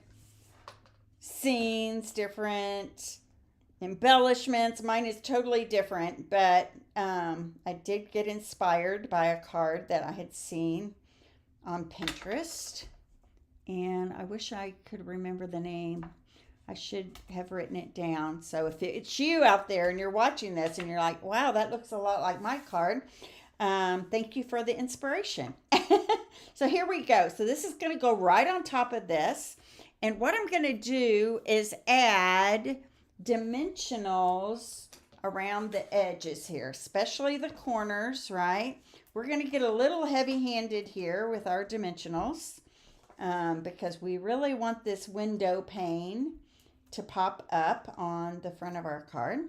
scenes, different embellishments. Mine is totally different, but I did get inspired by a card that I had seen on Pinterest. And I wish I could remember the name. I should have written it down. So if it's you out there and you're watching this and you're like, wow, that looks a lot like my card. Thank you for the inspiration. So here we go. So this is going to go right on top of this. And what I'm going to do is add dimensionals around the edges here, especially the corners, right? We're going to get a little heavy-handed here with our dimensionals because we really want this window pane to pop up on the front of our card.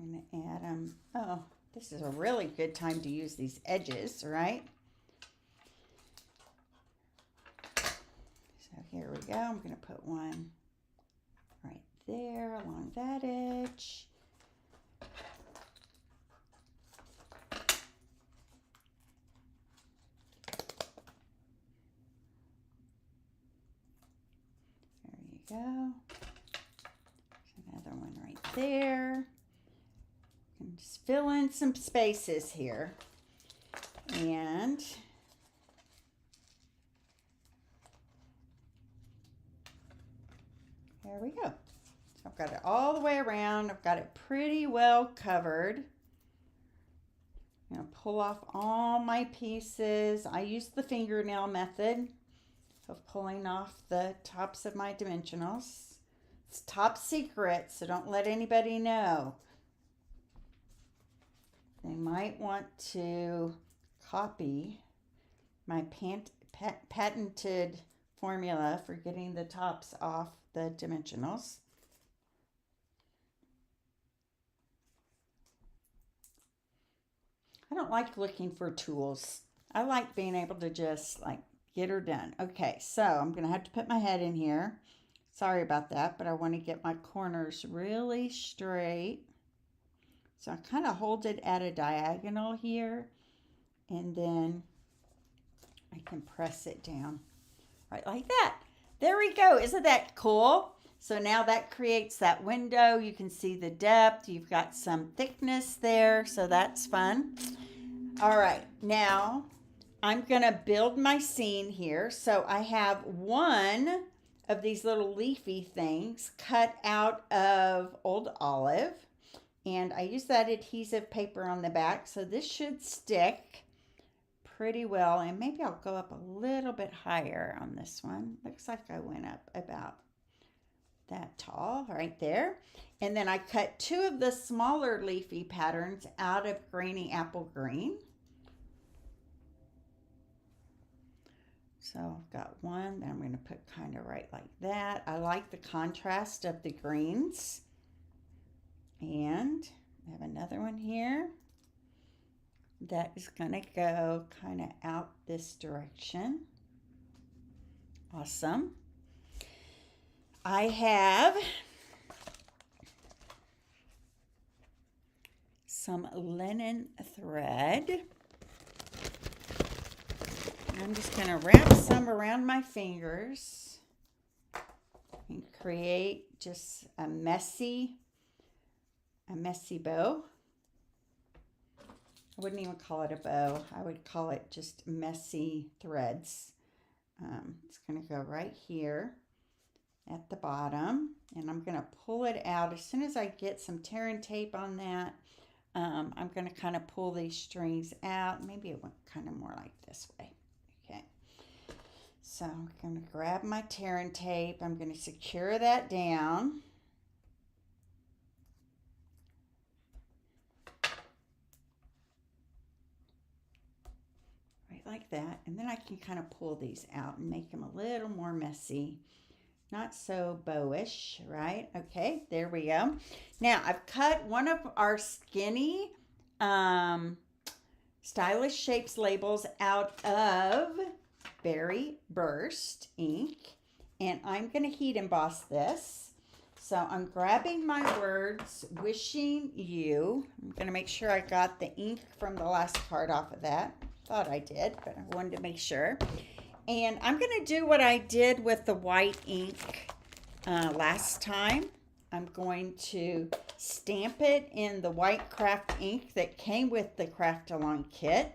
I'm going to add them. Oh, this is a really good time to use these edges, right? So here we go. I'm going to put one right there along that edge. There you go. There's another one right there. And just fill in some spaces here. And there we go. So I've got it all the way around. I've got it pretty well covered. I'm going to pull off all my pieces. I use the fingernail method of pulling off the tops of my dimensionals. It's top secret, so don't let anybody know. They might want to copy my patented formula for getting the tops off the dimensionals. I don't like looking for tools. I like being able to just like get her done. Okay, so I'm going to have to put my head in here. Sorry about that, but I want to get my corners really straight. So I kind of hold it at a diagonal here, and then I can press it down right like that. There we go. Isn't that cool? So now that creates that window. You can see the depth. You've got some thickness there, so that's fun. All right, now I'm going to build my scene here. So I have one of these little leafy things cut out of old olive. And I use that adhesive paper on the back, so this should stick pretty well. And maybe I'll go up a little bit higher on this one. Looks like I went up about that tall right there. And then I cut two of the smaller leafy patterns out of Granny Apple Green. So I've got one that I'm going to put kind of right like that. I like the contrast of the greens. And I have another one here that is going to go kind of out this direction. Awesome. I have some linen thread. I'm just going to wrap some around my fingers and create just a messy bow. I wouldn't even call it a bow. I would call it just messy threads. It's going to go right here at the bottom, and I'm going to pull it out as soon as I get some tear and tape on that. I'm going to kind of pull these strings out. Maybe it went kind of more like this way. Okay, so I'm going to grab my tear and tape. I'm going to secure that down. Like that, and then I can kind of pull these out and make them a little more messy, not so bowish, right? Okay, there we go. Now I've cut one of our skinny Stylish Shapes labels out of Berry Burst ink, and I'm going to heat emboss this. So I'm grabbing my words, wishing you. I'm going to make sure I got the ink from the last card off of that. Thought I did, but I wanted to make sure. And I'm going to do what I did with the white ink last time. I'm going to stamp it in the white craft ink that came with the Craft Along kit.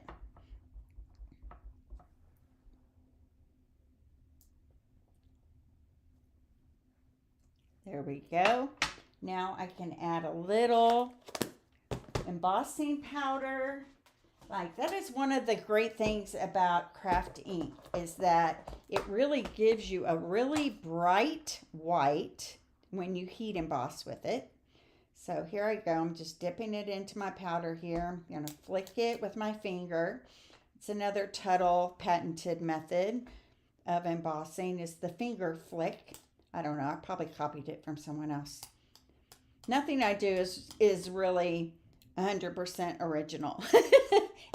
There we go. Now I can add a little embossing powder. Like, that is one of the great things about craft ink, is that it really gives you a really bright white when you heat emboss with it. So here I go. I'm just dipping it into my powder here. I'm going to flick it with my finger. It's another Tuttle patented method of embossing, is the finger flick. I don't know. I probably copied it from someone else. Nothing I do is really 100% original.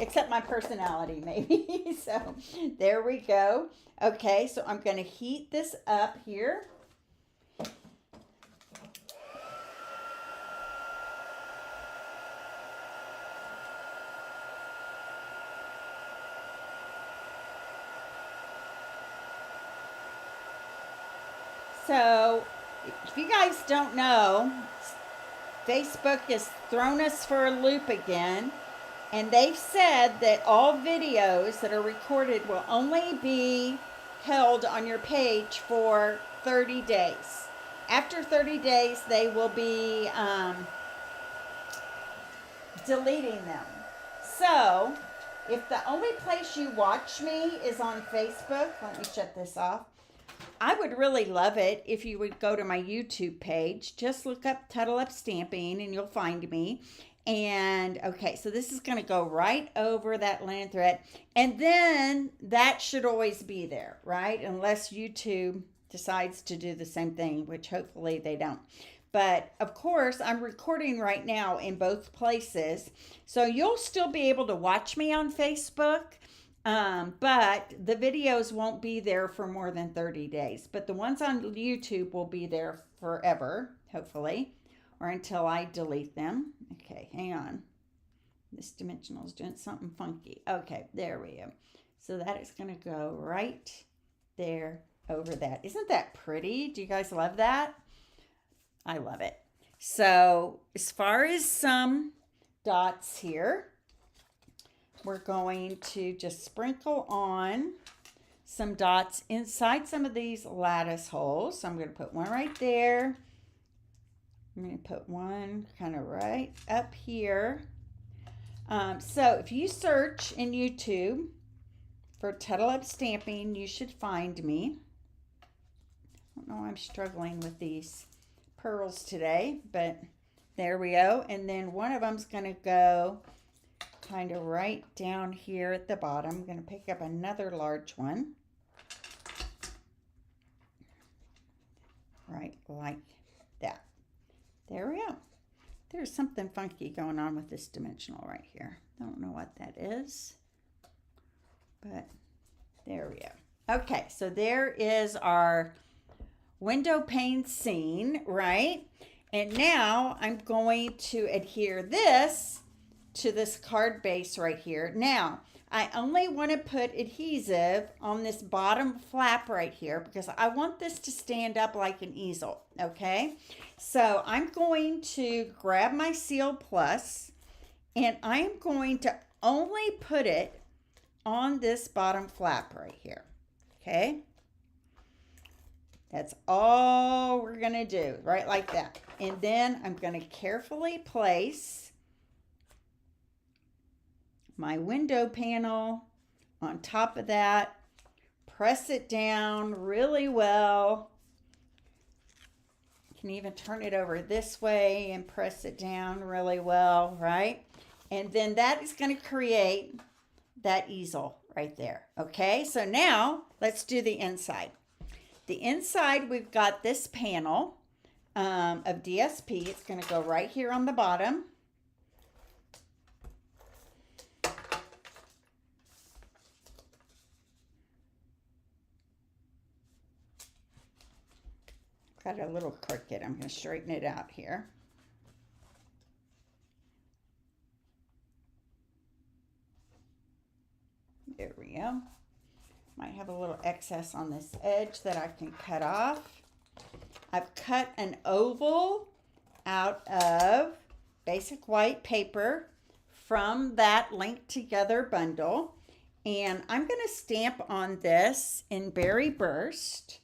Except my personality, maybe. So there we go. Okay, so I'm going to heat this up here. So if you guys don't know, Facebook has thrown us for a loop again. And they've said that all videos that are recorded will only be held on your page for 30 days. After 30 days, they will be deleting them. So, if the only place you watch me is on Facebook, let me shut this off. I would really love it if you would go to my YouTube page. Just look up Tuttle Up Stamping and you'll find me. And okay, so this is going to go right over that linen thread. And then that should always be there, right? Unless YouTube decides to do the same thing, which hopefully they don't. But of course, I'm recording right now in both places. So you'll still be able to watch me on Facebook. But the videos won't be there for more than 30 days. But the ones on YouTube will be there forever, hopefully. Or until I delete them. Okay, hang on. This dimensional is doing something funky. Okay, there we go. So that is going to go right there over that. Isn't that pretty? Do you guys love that? I love it. So as far as some dots here, we're going to just sprinkle on some dots inside some of these lattice holes. So I'm going to put one right there. I'm going to put one kind of right up here. So if you search in YouTube for Tuttle Up Stamping, you should find me. I don't know why I'm struggling with these pearls today, but there we go. And then one of them's going to go kind of right down here at the bottom. I'm going to pick up another large one. Right like that. There we go. There's something funky going on with this dimensional right here. I don't know what that is, but there we go. Okay, so there is our window pane scene, right? And now I'm going to adhere this to this card base right here. Now, I only want to put adhesive on this bottom flap right here because I want this to stand up like an easel, okay? So I'm going to grab my Seal Plus and I'm going to only put it on this bottom flap right here, okay? That's all we're gonna do, right like that. And then I'm gonna carefully place my window panel on top of that, press it down really well. You can even turn it over this way and press it down really well, right? And then that is going to create that easel right there, okay? So now let's do the inside. The inside, we've got this panel of DSP. It's going to go right here on the bottom. Got a little crooked. I'm going to straighten it out here. There we go. Might have a little excess on this edge that I can cut off. I've cut an oval out of basic white paper from that linked together bundle. And I'm going to stamp on this in Berry Burst,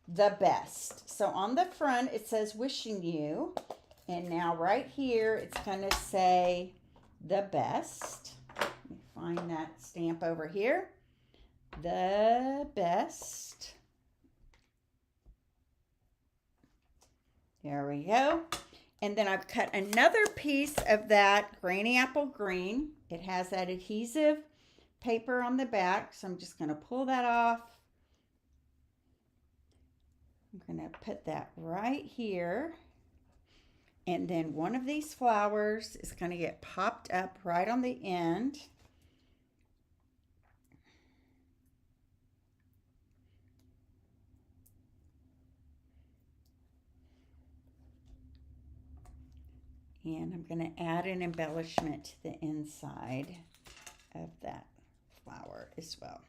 the best. So on the front, it says wishing you. And now right here, it's going to say the best. Let me find that stamp over here. The best. There we go. And then I've cut another piece of that Granny Apple Green. It has that adhesive paper on the back. So I'm just going to pull that off. I'm going to put that right here. And then one of these flowers is going to get popped up right on the end. And I'm going to add an embellishment to the inside of that flower as well.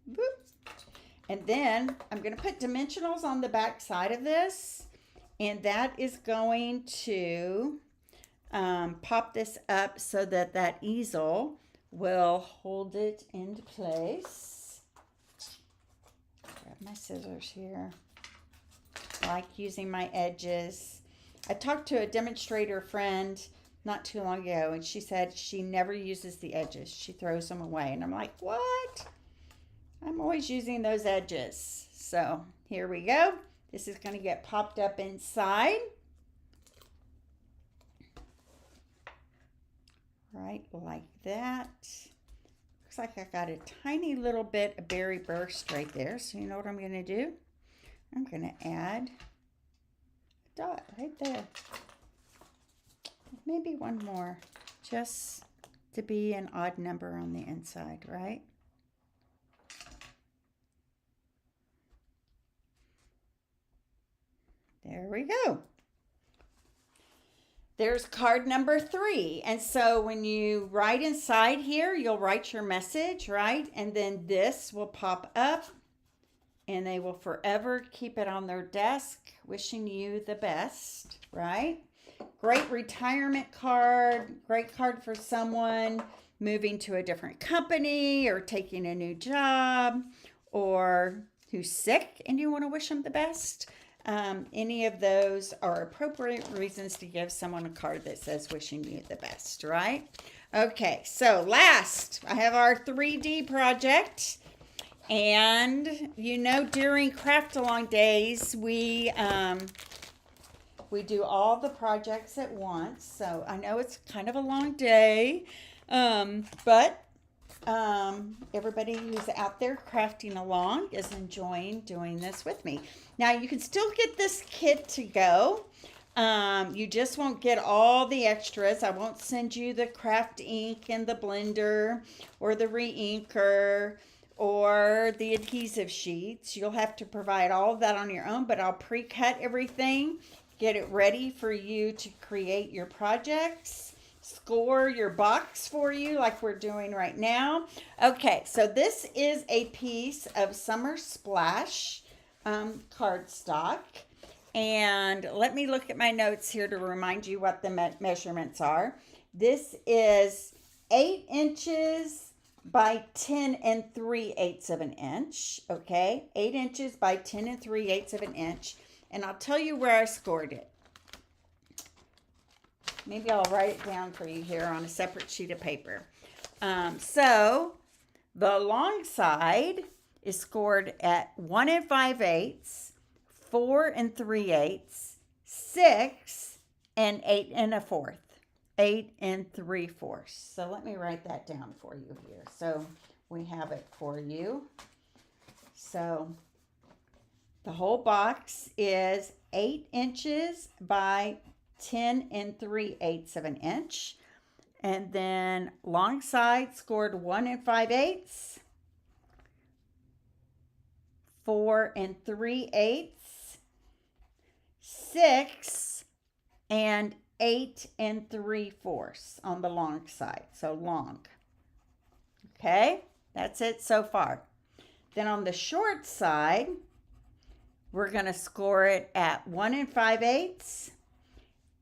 Boop. And then I'm going to put dimensionals on the back side of this. And that is going to pop this up so that that easel will hold it into place. Grab my scissors here. I like using my edges. I talked to a demonstrator friend not too long ago, and she said she never uses the edges. She throws them away. And I'm like, what? I'm always using those edges. So here we go. This is going to get popped up inside. Right like that. Looks like I got a tiny little bit of Berry Burst right there. So you know what I'm going to do? I'm going to add a dot right there. Maybe one more, just to be an odd number on the inside, right? There we go. There's card number 3. And so when you write inside here, you'll write your message, right? And then this will pop up. And they will forever keep it on their desk, wishing you the best, right? Great retirement card, great card for someone moving to a different company or taking a new job or who's sick and you want to wish them the best. Any of those are appropriate reasons to give someone a card that says wishing you the best, right? Okay, so last, I have our 3D project. And, you know, during craft-along days, we do all the projects at once. So I know it's kind of a long day, but everybody who's out there crafting along is enjoying doing this with me. Now, you can still get this kit to go. You just won't get all the extras. I won't send you the craft ink and the blender or the re-inker or the adhesive sheets. You'll have to provide all of that on your own, but I'll pre-cut everything get it ready for you to create your projects, score your box for you like we're doing right now. Okay, so this is a piece of Summer Splash cardstock. And let me look at my notes here to remind you what the measurements are. This is 8 inches by 10 3/8 of an inch. Okay, 8 inches by 10 3/8 of an inch. And I'll tell you where I scored it. Maybe I'll write it down for you here on a separate sheet of paper. So the long side is scored at 1 5/8, 4 3/8, 6 and 8 1/4. 8 3/4. So let me write that down for you here. So we have it for you. So the whole box is 8 inches by 10 3/8 of an inch. And then long side scored 1 5/8, 4 3/8, 6 and 8 3/4 on the long side. So long. Okay, that's it so far. Then on the short side, we're going to score it at 1 5/8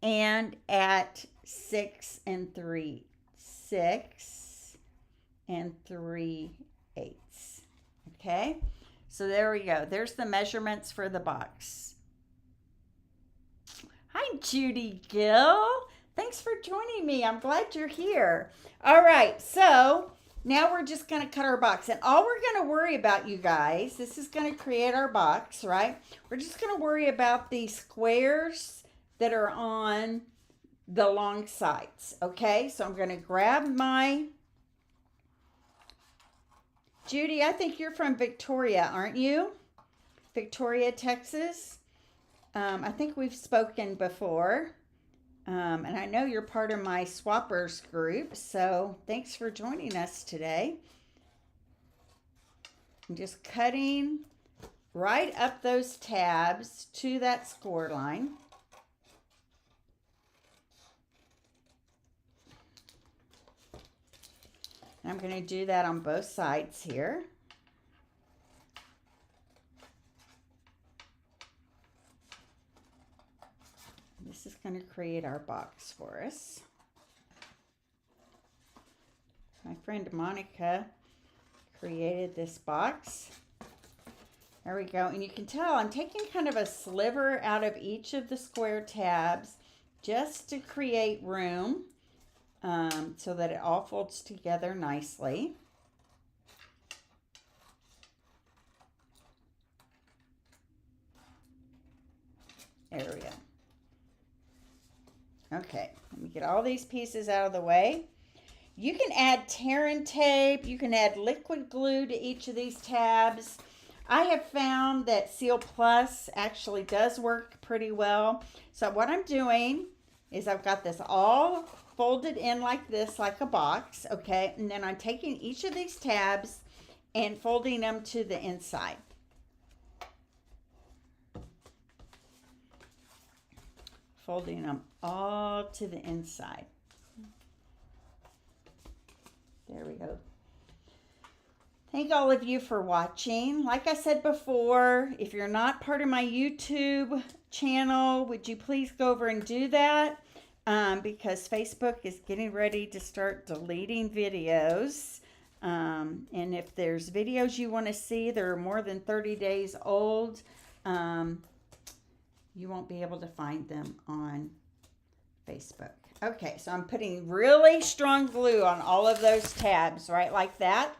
and at 6 3/8. Okay, so there we go. There's the measurements for the box. Hi, Judy Gill. Thanks for joining me. I'm glad you're here. All right, so now we're just going to cut our box. And all we're going to worry about, you guys, this is going to create our box, right? We're just going to worry about the squares that are on the long sides, okay? So I'm going to grab my... Judy, I think you're from Victoria, aren't you? Victoria, Texas. I think we've spoken before, and I know you're part of my swappers group, so thanks for joining us today. I'm just cutting right up those tabs to that score line. I'm going to do that on both sides here. This is going to create our box for us. My friend Monica created this box. There we go. And you can tell I'm taking kind of a sliver out of each of the square tabs just to create room so that it all folds together nicely. There we go. Okay, let me get all these pieces out of the way. You can add tear and tape. You can add liquid glue to each of these tabs. I have found that Seal Plus actually does work pretty well. So what I'm doing is I've got this all folded in like this, like a box, okay? And then I'm taking each of these tabs and folding them to the inside. Folding them all to the inside. There we go. Thank all of you for watching. Like I said before, if you're not part of my YouTube channel, would you please go over and do that? Because Facebook is getting ready to start deleting videos. And if there's videos you want to see that are more than 30 days old, you won't be able to find them on Facebook. Okay, so I'm putting really strong glue on all of those tabs, right, like that.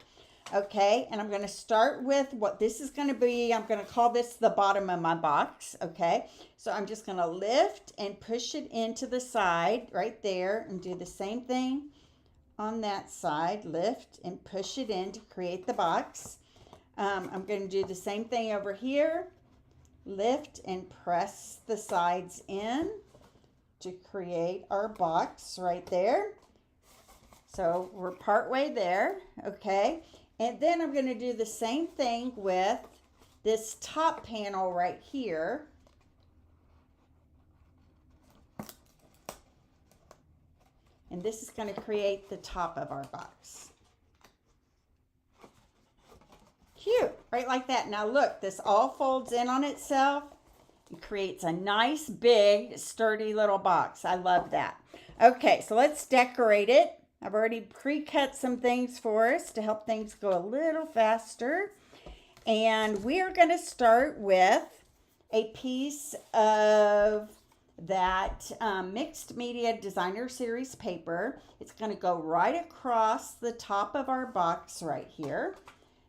Okay, and I'm going to start with what this is going to be. I'm going to call this the bottom of my box, okay? So I'm just going to lift and push it into the side right there and do the same thing on that side. Lift and push it in to create the box. I'm going to do the same thing over here. Lift and press the sides in to create our box right there. So we're partway there, okay? And then I'm going to do the same thing with this top panel right here. And this is going to create the top of our box. Cute, right like that. Now look, this all folds in on itself. It creates a nice, big, sturdy little box. I love that. Okay, so let's decorate it. I've already pre-cut some things for us to help things go a little faster. And we are going to start with a piece of that mixed media designer series paper. It's going to go right across the top of our box right here.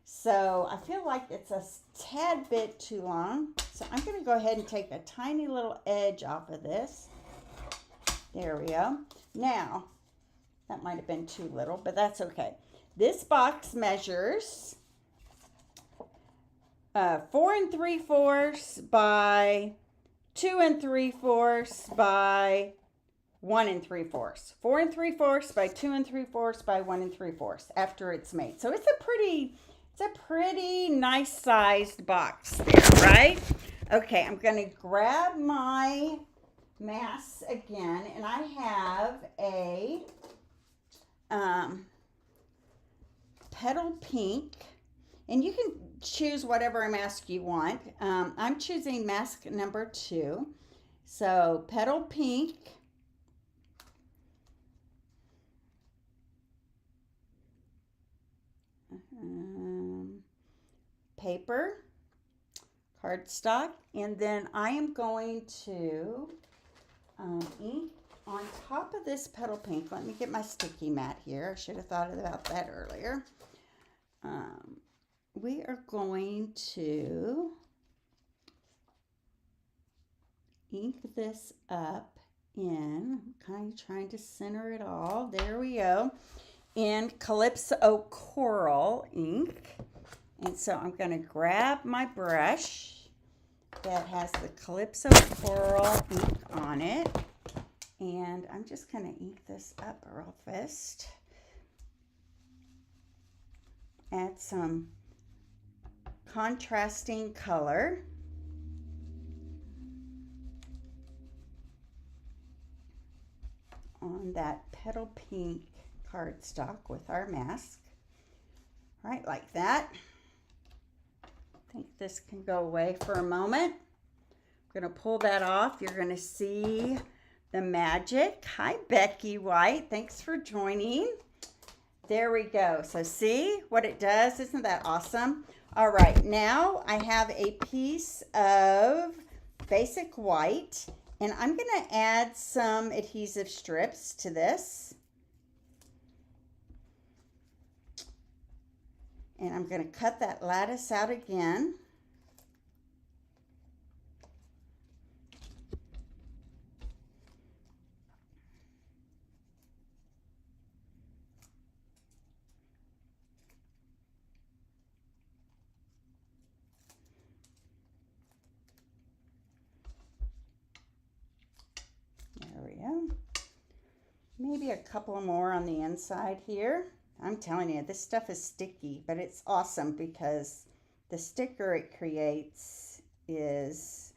So I feel like it's a tad bit too long. So I'm going to go ahead and take a tiny little edge off of this. There we go. Now, that might have been too little, but that's okay. This box measures 4 3/4 by 2 3/4 by 1 3/4. 4 3/4 by 2 3/4 by 1 3/4 after it's made. So it's a pretty nice sized box there, right? Okay, I'm going to grab my mask again, and I have a petal pink, and you can choose whatever mask you want. I'm choosing mask number 2. So petal pink, paper, cardstock, and then I am going to ink on top of this petal pink. Let me get my sticky mat here. I should have thought about that earlier. We are going to ink this up in, I'm kind of trying to center it all. There we go. In Calypso Coral ink. And so I'm going to grab my brush that has the Calypso Coral ink on it. And I'm just going to ink this up real fast. Add some contrasting color. On that petal pink cardstock with our mask. Right like that. I think this can go away for a moment. I'm going to pull that off. You're going to see the magic. Hi, Becky White. Thanks for joining. There we go. So see what it does? Isn't that awesome? All right, now I have a piece of basic white, and I'm going to add some adhesive strips to this. And I'm going to cut that lattice out again. There we go. Maybe a couple more on the inside here. I'm telling you, this stuff is sticky, but it's awesome because the sticker it creates is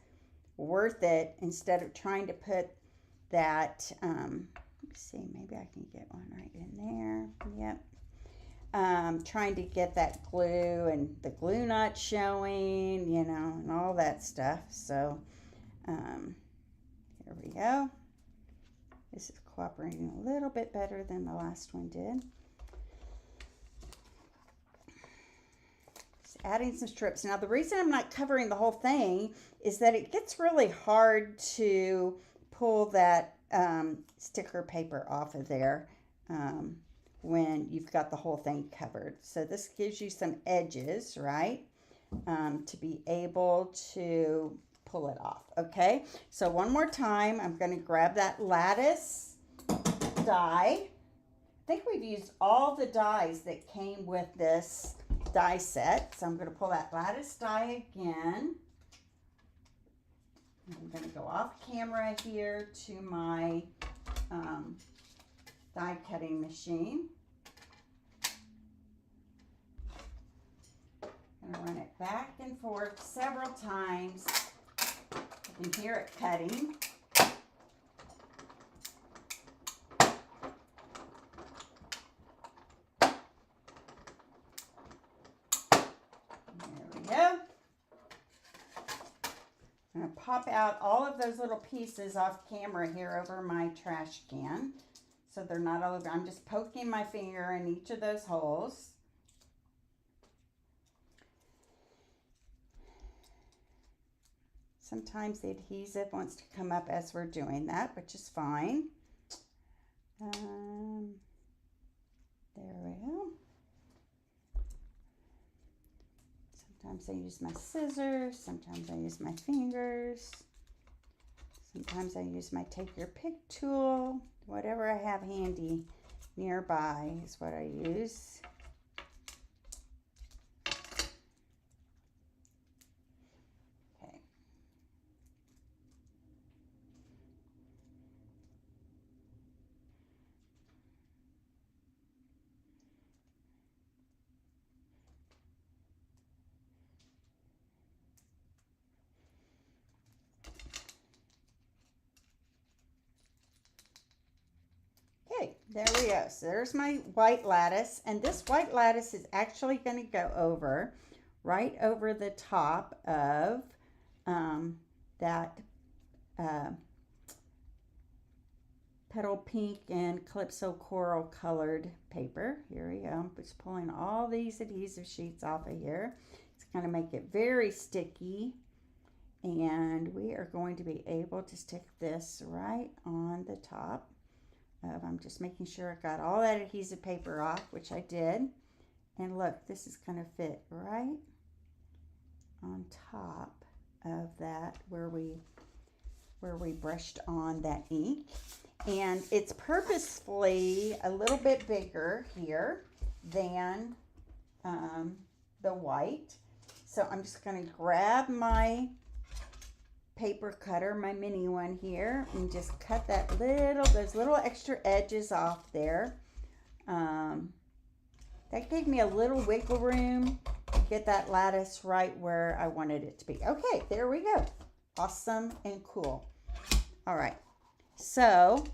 worth it instead of trying to put that, let's see, maybe I can get one right in there. Yep. Trying to get that glue and the glue not showing, you know, and all that stuff. So, here we go. This is cooperating a little bit better than the last one did. Adding some strips. Now the reason I'm not covering the whole thing is that it gets really hard to pull that sticker paper off of there when you've got the whole thing covered. So this gives you some edges, right, to be able to pull it off. Okay, so one more time, I'm going to grab that lattice die. I think we've used all the dies that came with this die set. So I'm going to pull that lattice die again. I'm going to go off camera here to my die cutting machine. I'm going to run it back and forth several times. You can hear it cutting. pop out all of those little pieces off camera here over my trash can. So they're not all over. I'm just poking my finger in each of those holes. Sometimes the adhesive wants to come up as we're doing that, which is fine. There we go. Sometimes I use my scissors, sometimes I use my fingers, sometimes I use my take your pick tool. Whatever I have handy nearby is what I use. Okay. Okay, there we go. So there's my white lattice, and this white lattice is actually going to go over right over the top of that petal pink and calypso coral colored paper. Here we go. I'm just pulling all these adhesive sheets off of here. It's going to make it very sticky, and we are going to be able to stick this right on the top. I'm just making sure I got all that adhesive paper off, which I did. And look, this is going to fit right on top of that where we brushed on that ink. And it's purposefully a little bit bigger here than the white. So I'm just going to grab my paper cutter, my mini one here, and just cut those little extra edges off there. That gave me a little wiggle room to get that lattice right where I wanted it to be. Okay, there we go. Awesome and cool. All right, so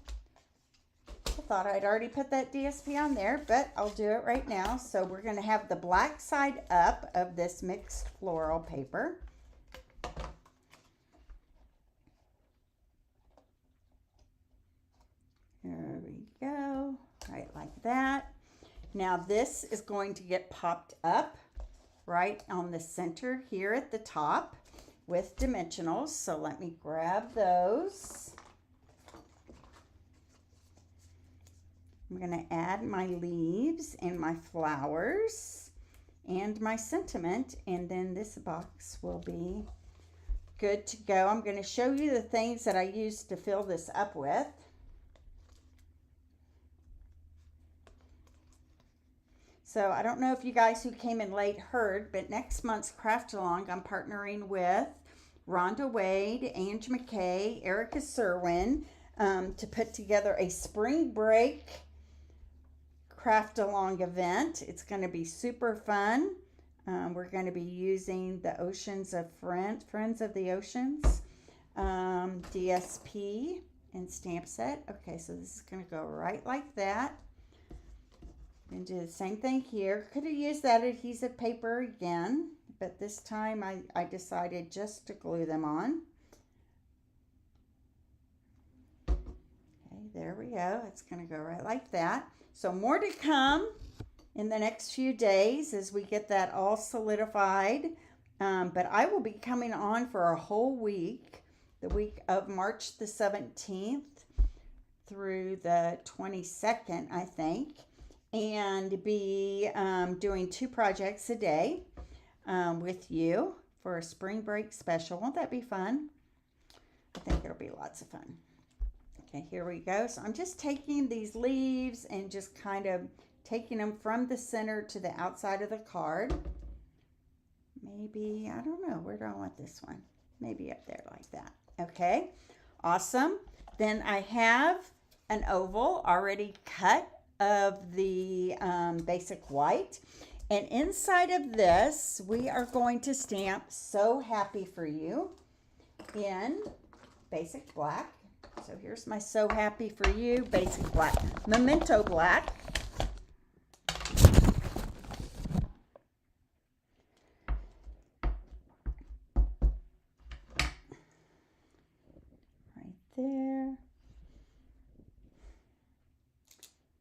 I thought I'd already put that DSP on there, but I'll do it right now. So we're going to have the black side up of this mixed floral paper. There we go, right like that. Now this is going to get popped up right on the center here at the top with dimensionals. So let me grab those. I'm going to add my leaves and my flowers and my sentiment, and then this box will be good to go. I'm going to show you the things that I used to fill this up with. So I don't know if you guys who came in late heard, but next month's Craft Along, I'm partnering with Rhonda Wade, Ange McKay, Erica Serwin to put together a spring break Craft Along event. It's going to be super fun. We're going to be using the Oceans of Friends of the Oceans, DSP, and stamp set. Okay, so this is going to go right like that. And do the same thing here. Could have used that adhesive paper again, but this time I decided just to glue them on. Okay, there we go. It's going to go right like that. So more to come in the next few days as we get that all solidified. But I will be coming on for a whole week, the week of March the 17th through the 22nd, I think. And be doing 2 projects a day with you for a spring break special. Won't that be fun? I think it'll be lots of fun. Okay, here we go. So I'm just taking these leaves and just kind of taking them from the center to the outside of the card. Maybe, I don't know, where do I want this one? Maybe up there like that. Okay, awesome. Then I have an oval already cut of the basic white, and inside of this we are going to stamp So Happy for You in basic black. So here's my So Happy for You basic black, memento black.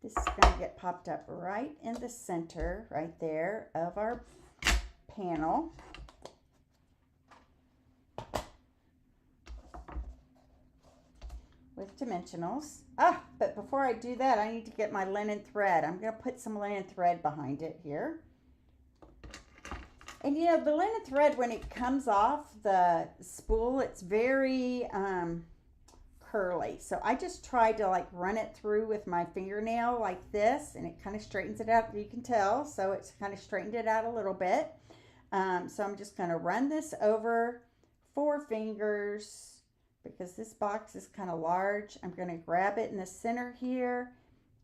This is going to get popped up right in the center, right there, of our panel. With dimensionals. But before I do that, I need to get my linen thread. I'm going to put some linen thread behind it here. And you know, the linen thread, when it comes off the spool, it's very curly. So I just tried to like run it through with my fingernail like this, and it kind of straightens it out. You can tell. So it's kind of straightened it out a little bit. So I'm just going to run this over 4 fingers because this box is kind of large. I'm going to grab it in the center here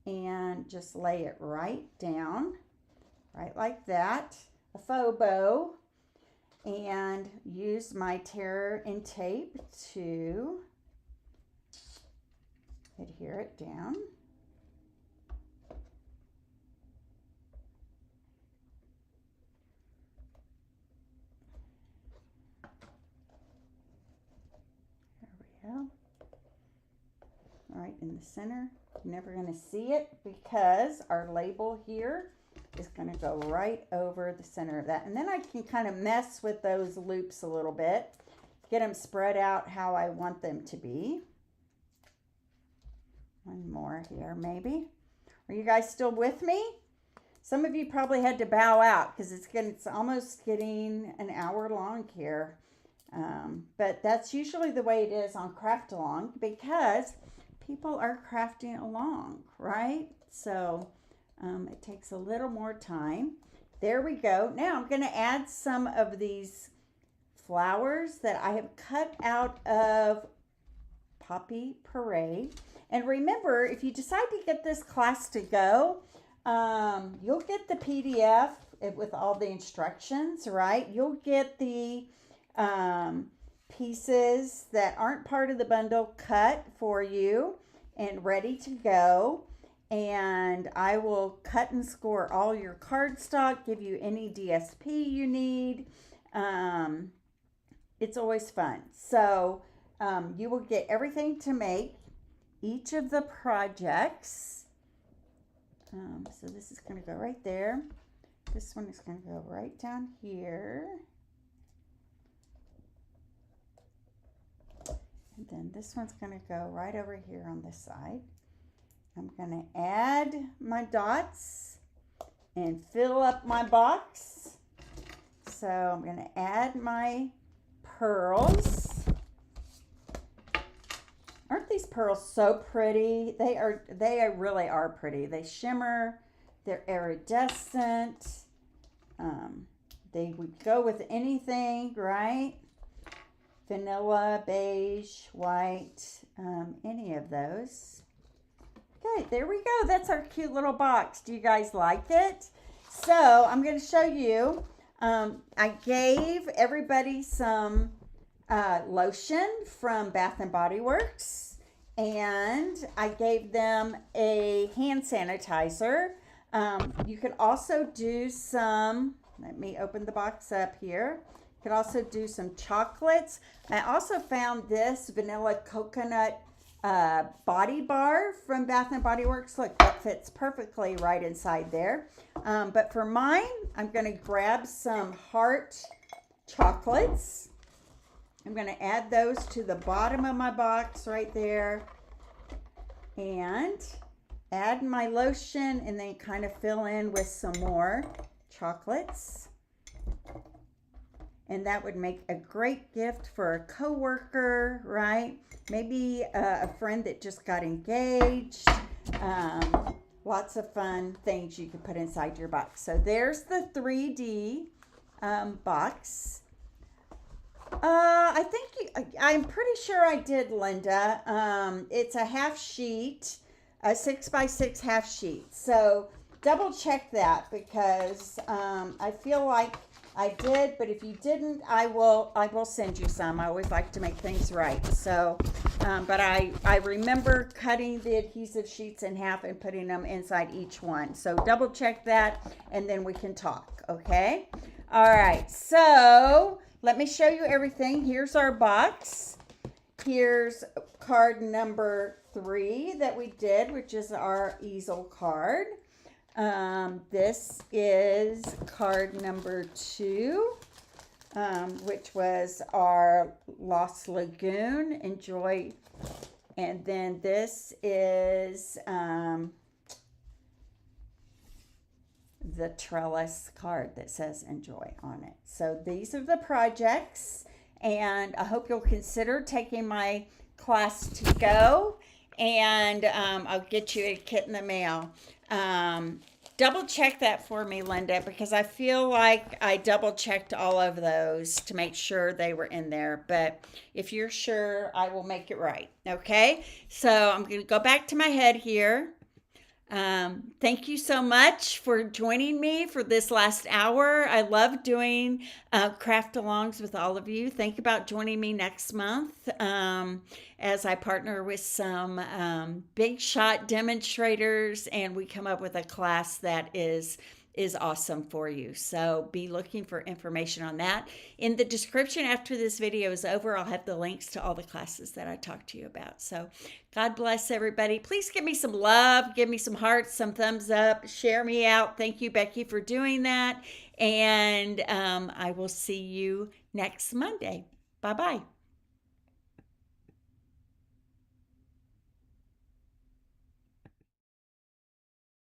and just lay it right down, right like that. A faux bow, and use my tear and tape to adhere it down. There we go. Right in the center. You're never going to see it because our label here is going to go right over the center of that. And then I can kind of mess with those loops a little bit, get them spread out how I want them to be. One more here maybe. Are you guys still with me? Some of you probably had to bow out because it's almost getting an hour long here. But that's usually the way it is on Craft Along because people are crafting along, right? So it takes a little more time. There we go. Now I'm going to add some of these flowers that I have cut out of Poppy Parade. And remember, if you decide to get this class to go, you'll get the PDF with all the instructions, right? You'll get the pieces that aren't part of the bundle cut for you and ready to go. And I will cut and score all your cardstock, give you any DSP you need. It's always fun. So you will get everything to make each of the projects. So this is going to go right there. This one is going to go right down here. And then this one's going to go right over here on this side. I'm going to add my dots and fill up my box. So I'm going to add my pearls. Aren't these pearls so pretty? They really are pretty. They shimmer. They're iridescent. They would go with anything, right? Vanilla, beige, white, any of those. Okay, there we go. That's our cute little box. Do you guys like it? So I'm going to show you. I gave everybody some lotion from Bath and Body Works, and I gave them a hand sanitizer. You could also do some, let me open the box up here. You could also do some chocolates. I also found this vanilla coconut body bar from Bath and Body Works. Look, that fits perfectly right inside there. But for mine, I'm going to grab some heart chocolates. I'm going to add those to the bottom of my box right there and add my lotion and then kind of fill in with some more chocolates. And that would make a great gift for a coworker, right? Maybe a friend that just got engaged. Lots of fun things you could put inside your box. So there's the 3D box. I'm pretty sure I did, Linda. It's a half sheet, a 6x6 half sheet. So double check that because I feel like I did, but if you didn't, I will send you some. I always like to make things right. So, but I remember cutting the adhesive sheets in half and putting them inside each one. So double check that and then we can talk, okay? All right, so let me show you everything. Here's our box. Here's card number 3 that we did, which is our easel card. This is card number 2, which was our Lost Lagoon. Enjoy. And then this is the trellis card that says enjoy on it. So these are the projects, and I hope you'll consider taking my class to go, and I'll get you a kit in the mail. Double check that for me, Linda, because I feel like I double checked all of those to make sure they were in there. But if you're sure, I will make it right. Okay, so I'm going to go back to my head here. Thank you so much for joining me for this last hour. I love doing craft alongs with all of you. Think about joining me next month as I partner with some big shot demonstrators, and we come up with a class that is awesome for you. So be looking for information on that. In the description after this video is over, I'll have the links to all the classes that I talked to you about. So God bless everybody. Please give me some love, give me some hearts, some thumbs up, share me out. Thank you, Becky, for doing that. And I will see you next Monday. Bye-bye.